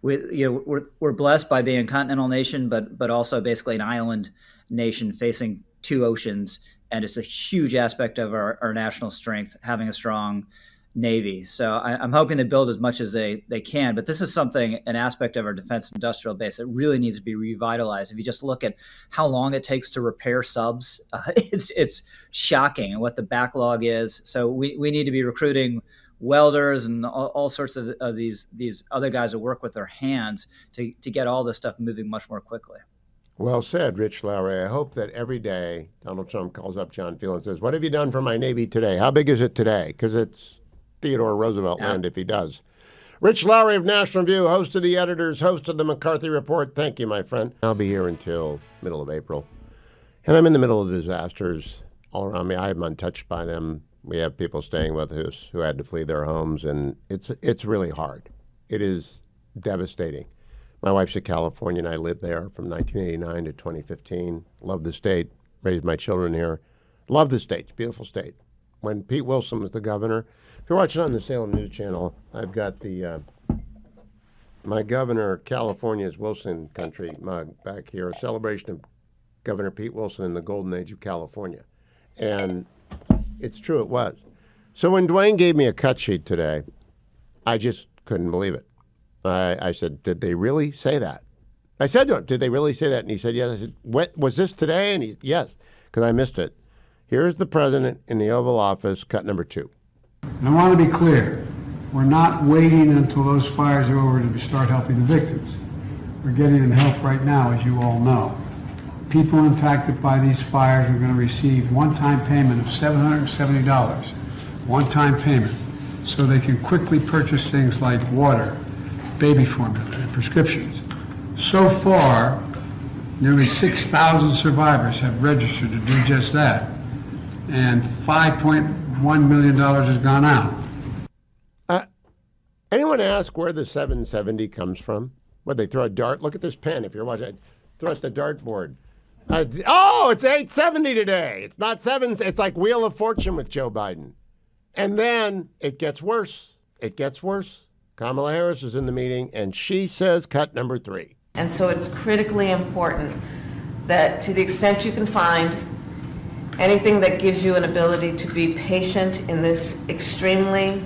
we're blessed by being a continental nation, but also basically an island nation facing 2 oceans. And it's a huge aspect of our national strength, having a strong Navy. So I'm hoping they build as much as they can. But this is an aspect of our defense industrial base that really needs to be revitalized. If you just look at how long it takes to repair subs, it's shocking what the backlog is. So we need to be recruiting welders and all sorts of these other guys that work with their hands to get all this stuff moving much more quickly. Well said, Rich Lowry. I hope that every day Donald Trump calls up John Phelan and says, what have you done for my Navy today? How big is it today? Because it's Theodore Roosevelt land if he does. Rich Lowry of National Review, host of The Editors, host of the McCarthy Report. Thank you, my friend. I'll be here until middle of April. And I'm in the middle of disasters all around me. I am untouched by them. We have people staying with us who had to flee their homes, and it's really hard. It is devastating. My wife's a Californian. I lived there from 1989 to 2015. Love the state. Raised my children here. Love the state. It's a beautiful state. When Pete Wilson was the governor, if you're watching on the Salem News Channel, I've got the my Governor of California's Wilson Country mug back here, a celebration of Governor Pete Wilson in the golden age of California. And it's true, it was. So when Dwayne gave me a cut sheet today, I just couldn't believe it. I said, did they really say that? I said to him, did they really say that? And he said, yes. I said, what, was this today? And he, yes, because I missed it. Here's the president in the Oval Office, cut number 2. And I want to be clear. We're not waiting until those fires are over to start helping the victims. We're getting them help right now, as you all know. People impacted by these fires are going to receive one-time payment of $770, one-time payment, so they can quickly purchase things like water, baby formula, and prescriptions. So far, nearly 6,000 survivors have registered to do just that, and $5.1 million has gone out. Anyone ask where the 770 comes from? What, they throw a dart? Look at this pen if you're watching. Throw at the dartboard. It's 870 today. It's not 7. It's like Wheel of Fortune with Joe Biden. And then it gets worse. It gets worse. Kamala Harris is in the meeting, and she says cut number 3. And so it's critically important that to the extent you can find anything that gives you an ability to be patient in this extremely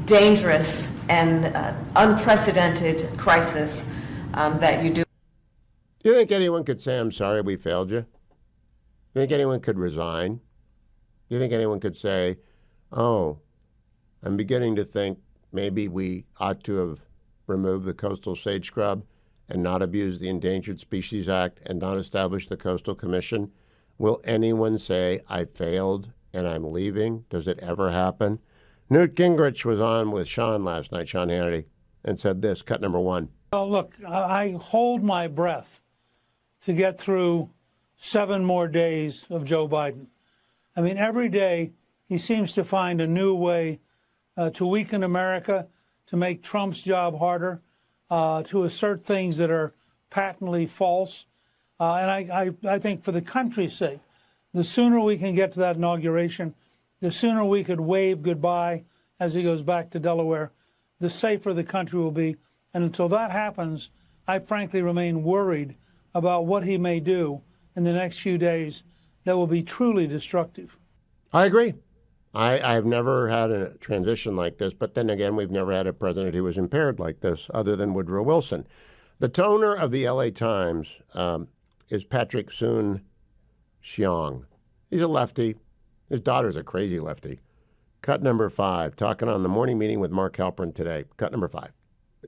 dangerous and unprecedented crisis, that you do. Do you think anyone could say, I'm sorry we failed you? Do you think anyone could resign? Do you think anyone could say, oh, I'm beginning to think maybe we ought to have removed the coastal sage scrub and not abuse the Endangered Species Act and not establish the Coastal Commission? Will anyone say, I failed and I'm leaving? Does it ever happen? Newt Gingrich was on with Sean last night, Sean Hannity, and said this, cut number 1. Well, look, I hold my breath to get through 7 more days of Joe Biden. I mean, every day he seems to find a new way to weaken America, to make Trump's job harder, to assert things that are patently false. And I think for the country's sake, the sooner we can get to that inauguration, the sooner we could wave goodbye as he goes back to Delaware, the safer the country will be. And until that happens, I frankly remain worried about what he may do in the next few days that will be truly destructive. I agree. I've never had a transition like this, but then again, we've never had a president who was impaired like this other than Woodrow Wilson. The toner of the LA Times is Patrick Soon-Shiong. He's a lefty. His daughter's a crazy lefty. Cut number 5, talking on the morning meeting with Mark Halperin today. Cut number 5.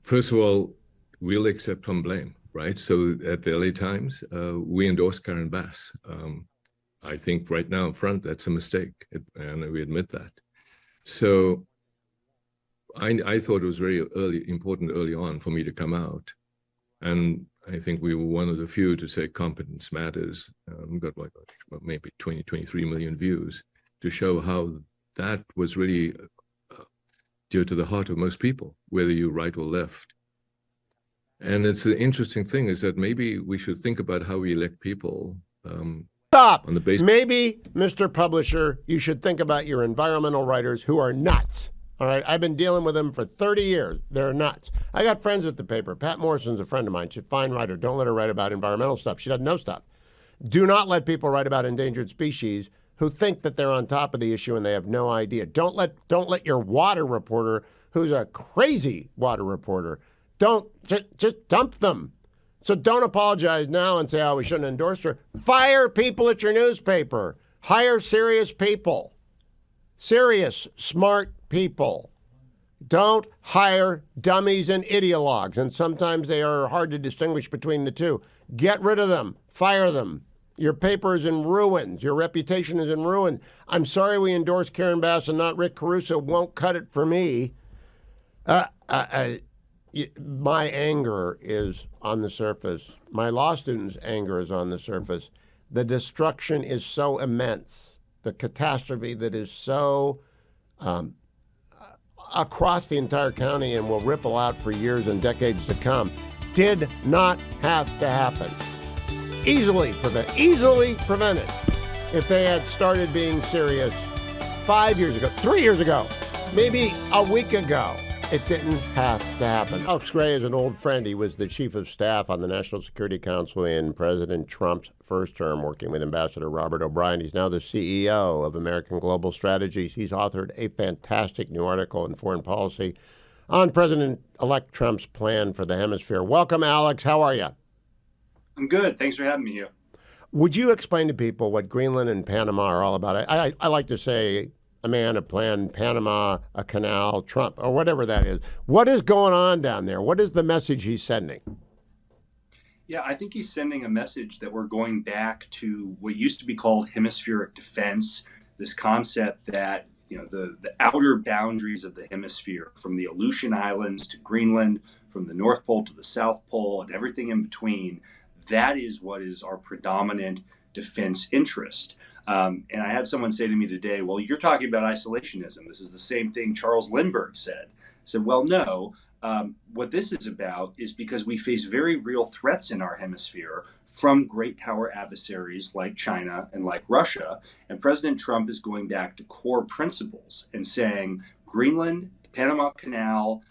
First of all, we'll accept some blame, right? So at the LA Times, we endorse Karen Bass. I think right now in front, that's a mistake, and we admit that. So I thought it was very important early on for me to come out. And I think we were one of the few to say competence matters. We got like maybe 20, 23 million views to show how that was really dear to the heart of most people, whether you're right or left. And it's the interesting thing is that maybe we should think about how we elect people. Stop. On the basis. Maybe, Mr. Publisher, you should think about your environmental writers who are nuts. All right, I've been dealing with them for 30 years. They're nuts. I got friends at the paper. Pat Morrison's a friend of mine. She's a fine writer. Don't let her write about environmental stuff. She doesn't know stuff. Do not let people write about endangered species who think that they're on top of the issue and they have no idea. Don't let your water reporter, who's a crazy water reporter, just dump them. So don't apologize now and say, oh, we shouldn't endorse her. Fire people at your newspaper. Hire serious people. Serious, smart people. Don't hire dummies and ideologues, and sometimes they are hard to distinguish between the two. Get rid of them. Fire them. Your paper is in ruins. Your reputation is in ruin. I'm sorry we endorsed Karen Bass and not Rick Caruso. Won't cut it for me. My anger is on the surface. My law students' anger is on the surface. The destruction is so immense. The catastrophe that is so across the entire county and will ripple out for years and decades to come, did not have to happen. Easily prevented if they had started being serious 5 years ago, 3 years ago, maybe a week ago. It didn't have to happen. Alex Gray is an old friend. He was the chief of staff on the National Security Council in President Trump's first term, working with Ambassador Robert O'Brien. He's now the CEO of American Global Strategies. He's authored a fantastic new article in Foreign Policy on President-elect Trump's plan for the hemisphere. Welcome, Alex. How are you? I'm good. Thanks for having me here. Would you explain to people what Greenland and Panama are all about? I like to say a man, a plan, Panama, a canal, Trump, or whatever that is. What is going on down there? What is the message he's sending? Yeah, I think he's sending a message that we're going back to what used to be called hemispheric defense, this concept that, you know, the outer boundaries of the hemisphere, from the Aleutian Islands to Greenland, from the North Pole to the South Pole, and everything in between, that is what is our predominant defense interest. And I had someone say to me today, well, you're talking about isolationism. This is the same thing Charles Lindbergh said. I said, well, no. What this is about is because we face very real threats in our hemisphere from great power adversaries like China and like Russia. And President Trump is going back to core principles and saying Greenland, the Panama Canal,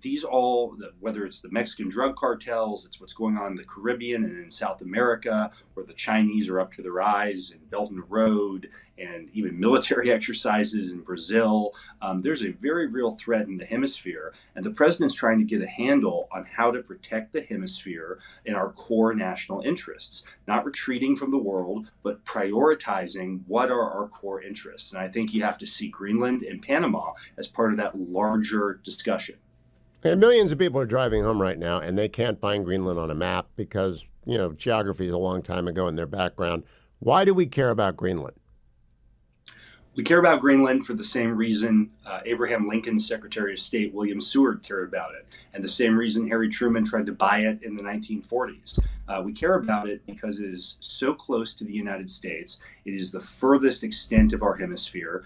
these all, whether it's the Mexican drug cartels, it's what's going on in the Caribbean and in South America, where the Chinese are up to their eyes in Belt and Road, and even military exercises in Brazil. There's a very real threat in the hemisphere, and the president's trying to get a handle on how to protect the hemisphere in our core national interests, not retreating from the world, but prioritizing what are our core interests. And I think you have to see Greenland and Panama as part of that larger discussion. And millions of people are driving home right now, and they can't find Greenland on a map because, you know, geography is a long time ago in their background. Why do we care about Greenland? We care about Greenland for the same reason Abraham Lincoln's Secretary of State, William Seward, cared about it, and the same reason Harry Truman tried to buy it in the 1940s. We care about it because it is so close to the United States. It is the furthest extent of our hemisphere.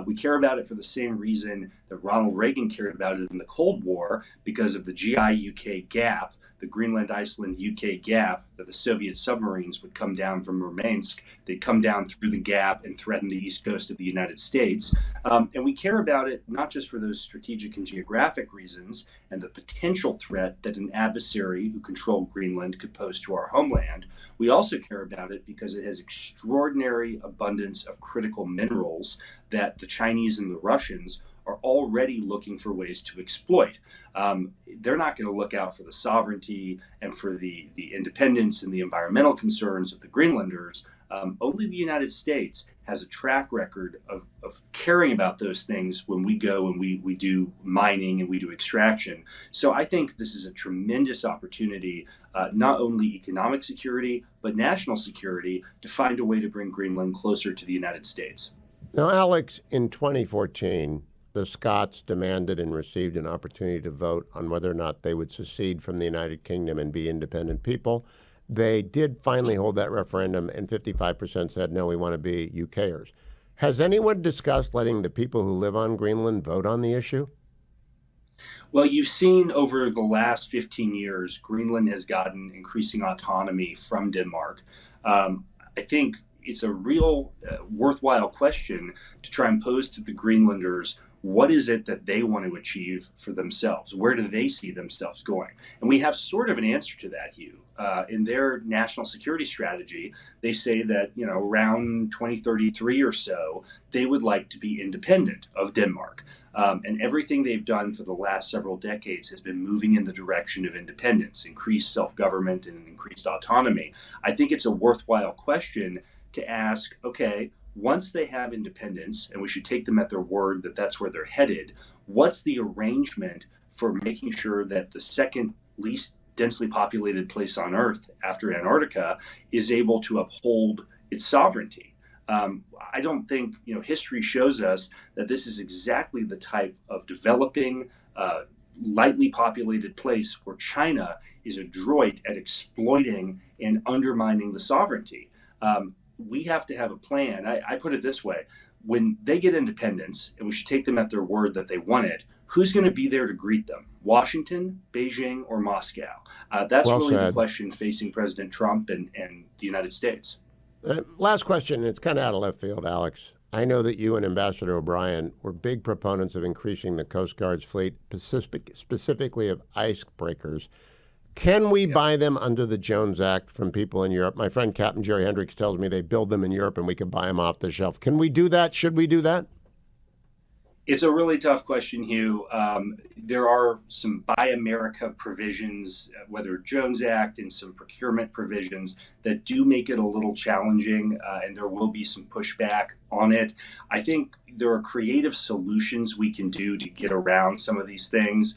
We care about it for the same reason that Ronald Reagan cared about it in the Cold War, because of the GI-UK gap, the Greenland-Iceland-UK gap, that the Soviet submarines would come down from Murmansk. They'd come down through the gap and threaten the east coast of the United States. And we care about it not just for those strategic and geographic reasons and the potential threat that an adversary who controlled Greenland could pose to our homeland. We also care about it because it has extraordinary abundance of critical minerals that the Chinese and the Russians are already looking for ways to exploit. They're not going to look out for the sovereignty and for the independence and the environmental concerns of the Greenlanders. Only the United States has a track record of caring about those things when we go and we do mining and we do extraction. So I think this is a tremendous opportunity, not only economic security, but national security, to find a way to bring Greenland closer to the United States. Now, Alex, in 2014, the Scots demanded and received an opportunity to vote on whether or not they would secede from the United Kingdom and be independent people. They did finally hold that referendum, and 55% said, no, we want to be UKers. Has anyone discussed letting the people who live on Greenland vote on the issue? Well, you've seen over the last 15 years, Greenland has gotten increasing autonomy from Denmark. I think it's a real worthwhile question to try and pose to the Greenlanders. What is it that they want to achieve for themselves? Where do they see themselves going? And we have sort of an answer to that, Hugh. In their national security strategy, they say that, you know, around 2033 or so, they would like to be independent of Denmark. And everything they've done for the last several decades has been moving in the direction of independence, increased self-government and increased autonomy. I think it's a worthwhile question to ask, okay, once they have independence, and we should take them at their word that that's where they're headed, what's the arrangement for making sure that the second least densely populated place on Earth after Antarctica is able to uphold its sovereignty? I don't think, you know, history shows us that this is exactly the type of developing, lightly populated place where China is adroit at exploiting and undermining the sovereignty. We have to have a plan. I put it this way. when they get independence, and we should take them at their word that they want it, who's going to be there to greet them? Washington, Beijing, or Moscow? That's well really said. The question facing President Trump and the United States. Last question. It's kind of out of left field, Alex. I know that you and Ambassador O'Brien were big proponents of increasing the Coast Guard's fleet, specifically of icebreakers. Can we buy them under the Jones Act from people in Europe? My friend Captain Jerry Hendricks tells me they build them in Europe and we can buy them off the shelf. Can we do that? Should we do that? It's a really tough question, Hugh. There are some Buy America provisions, whether Jones Act and some procurement provisions that do make it a little challenging, and there will be some pushback on it. I think there are creative solutions we can do to get around some of these things.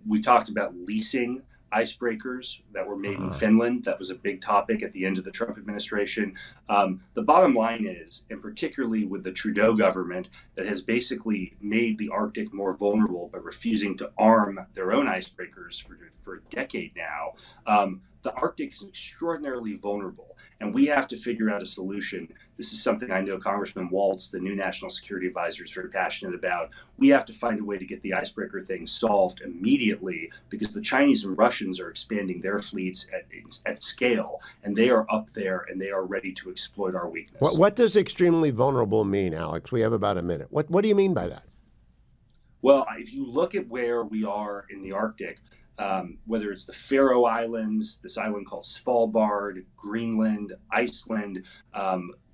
We talked about leasing icebreakers that were made in Finland. That was a big topic at the end of the Trump administration. The bottom line is, and particularly with the Trudeau government that has basically made the Arctic more vulnerable by refusing to arm their own icebreakers for a decade now, the Arctic is extraordinarily vulnerable, and we have to figure out a solution. This is something I know Congressman Waltz, the new National Security Advisor, is very passionate about. We have to find a way to get the icebreaker thing solved immediately, because the Chinese and Russians are expanding their fleets at scale, and they are up there, and they are ready to exploit our weakness. What does extremely vulnerable mean, Alex? We have about a minute. What do you mean by that? Well, if you look at where we are in the Arctic, whether it's the Faroe Islands, this island called Svalbard, Greenland, Iceland,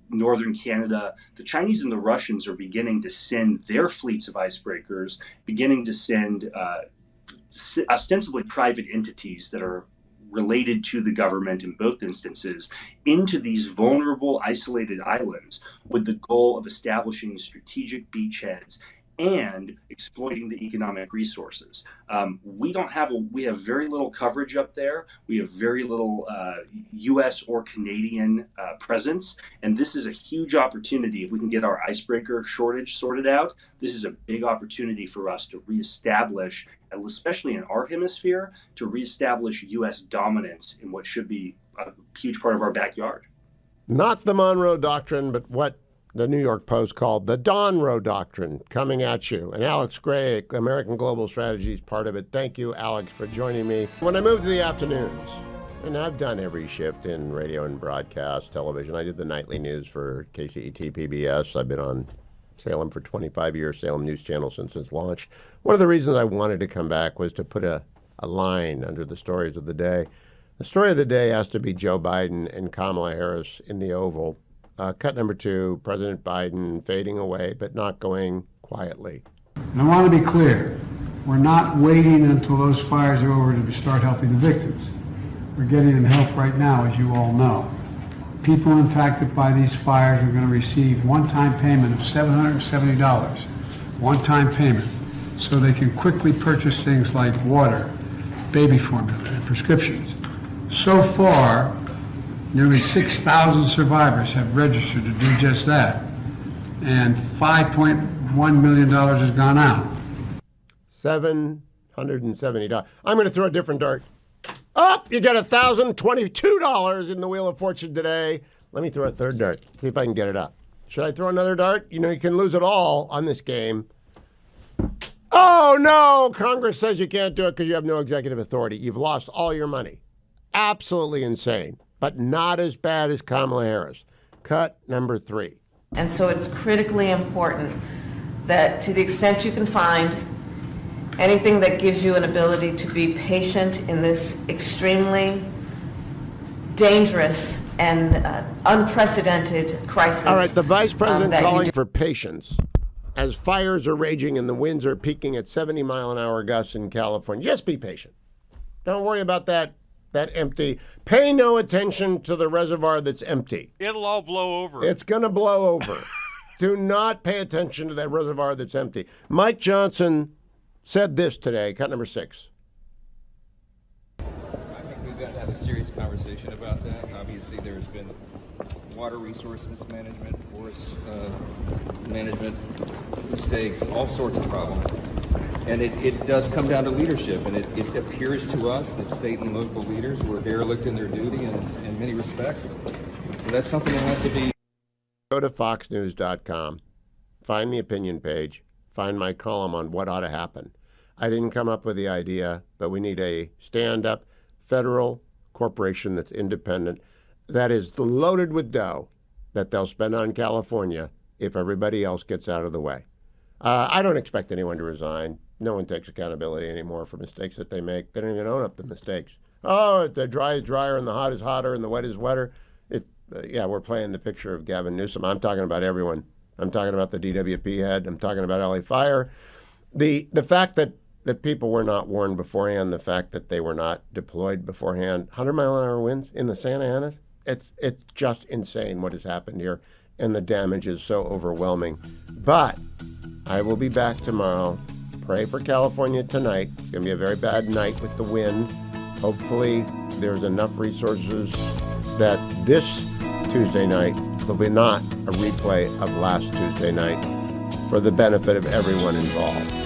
northern Canada, the Chinese and the Russians are beginning to send their fleets of icebreakers, beginning to send ostensibly private entities that are related to the government in both instances into these vulnerable, isolated islands with the goal of establishing strategic beachheads and exploiting the economic resources. We have very little coverage up there. We have very little U.S. or Canadian presence, and this is a huge opportunity. If we can get our icebreaker shortage sorted out, this is a big opportunity for us to reestablish, especially in our hemisphere, to reestablish U.S. dominance in what should be a huge part of our backyard. Not the Monroe Doctrine, but what the New York Post called the Donroe Doctrine, coming at you. And Alex Gray, American Global Strategy, is part of it. Thank you, Alex, for joining me. When I moved to the afternoons, and I've done every shift in radio and broadcast television. I did the nightly news for KCET PBS. I've been on Salem for 25 years, Salem News Channel since its launch. One of the reasons I wanted to come back was to put a line under the stories of the day. The story of the day has to be Joe Biden and Kamala Harris in the Oval. Cut number 2, President Biden fading away, but not going quietly. And I want to be clear. We're not waiting until those fires are over to start helping the victims. We're getting them help right now, as you all know. People impacted by these fires are going to receive one-time payment of $770, one-time payment, so they can quickly purchase things like water, baby formula, and prescriptions. So far, nearly 6,000 survivors have registered to do just that, and $5.1 million has gone out. $770. I'm going to throw a different dart. Up! You get $1,022 in the Wheel of Fortune today. Let me throw a third dart. See if I can get it up. Should I throw another dart? You know, you can lose it all on this game. Oh, no! Congress says you can't do it because you have no executive authority. You've lost all your money. Absolutely insane. But not as bad as Kamala Harris. Cut number 3. And so it's critically important that to the extent you can find anything that gives you an ability to be patient in this extremely dangerous and unprecedented crisis. All right, the vice president calling for patience as fires are raging and the winds are peaking at 70-mile-an-hour gusts in California. Just be patient. Don't worry about that empty. Pay no attention to the reservoir that's empty. It'll all blow over. It's going to blow over. Do not pay attention to that reservoir that's empty. Mike Johnson said this today, cut number 6. I think we've got to have a serious conversation about that. Obviously, there's been water resource mismanagement, forest management mistakes, all sorts of problems. And it does come down to leadership, and it appears to us that state and local leaders were derelict in their duty in many respects. So that's something that has to be. Go to foxnews.com. find the opinion page, find my column on what ought to happen. I didn't come up with the idea, but we need a stand-up federal corporation that's independent, that is loaded with dough that they'll spend on California if everybody else gets out of the way. I don't expect anyone to resign. No one takes accountability anymore for mistakes that they make. They don't even own up to mistakes. Oh, the dry is drier and the hot is hotter and the wet is wetter. Yeah, we're playing the picture of Gavin Newsom. I'm talking about everyone. I'm talking about the DWP head. I'm talking about LA Fire. The fact that people were not warned beforehand, the fact that they were not deployed beforehand, 100-mile-an-hour winds in the Santa Ana, it's just insane what has happened here, and the damage is so overwhelming. But I will be back tomorrow. Pray for California tonight. It's going to be a very bad night with the wind. Hopefully there's enough resources that this Tuesday night will be not a replay of last Tuesday night for the benefit of everyone involved.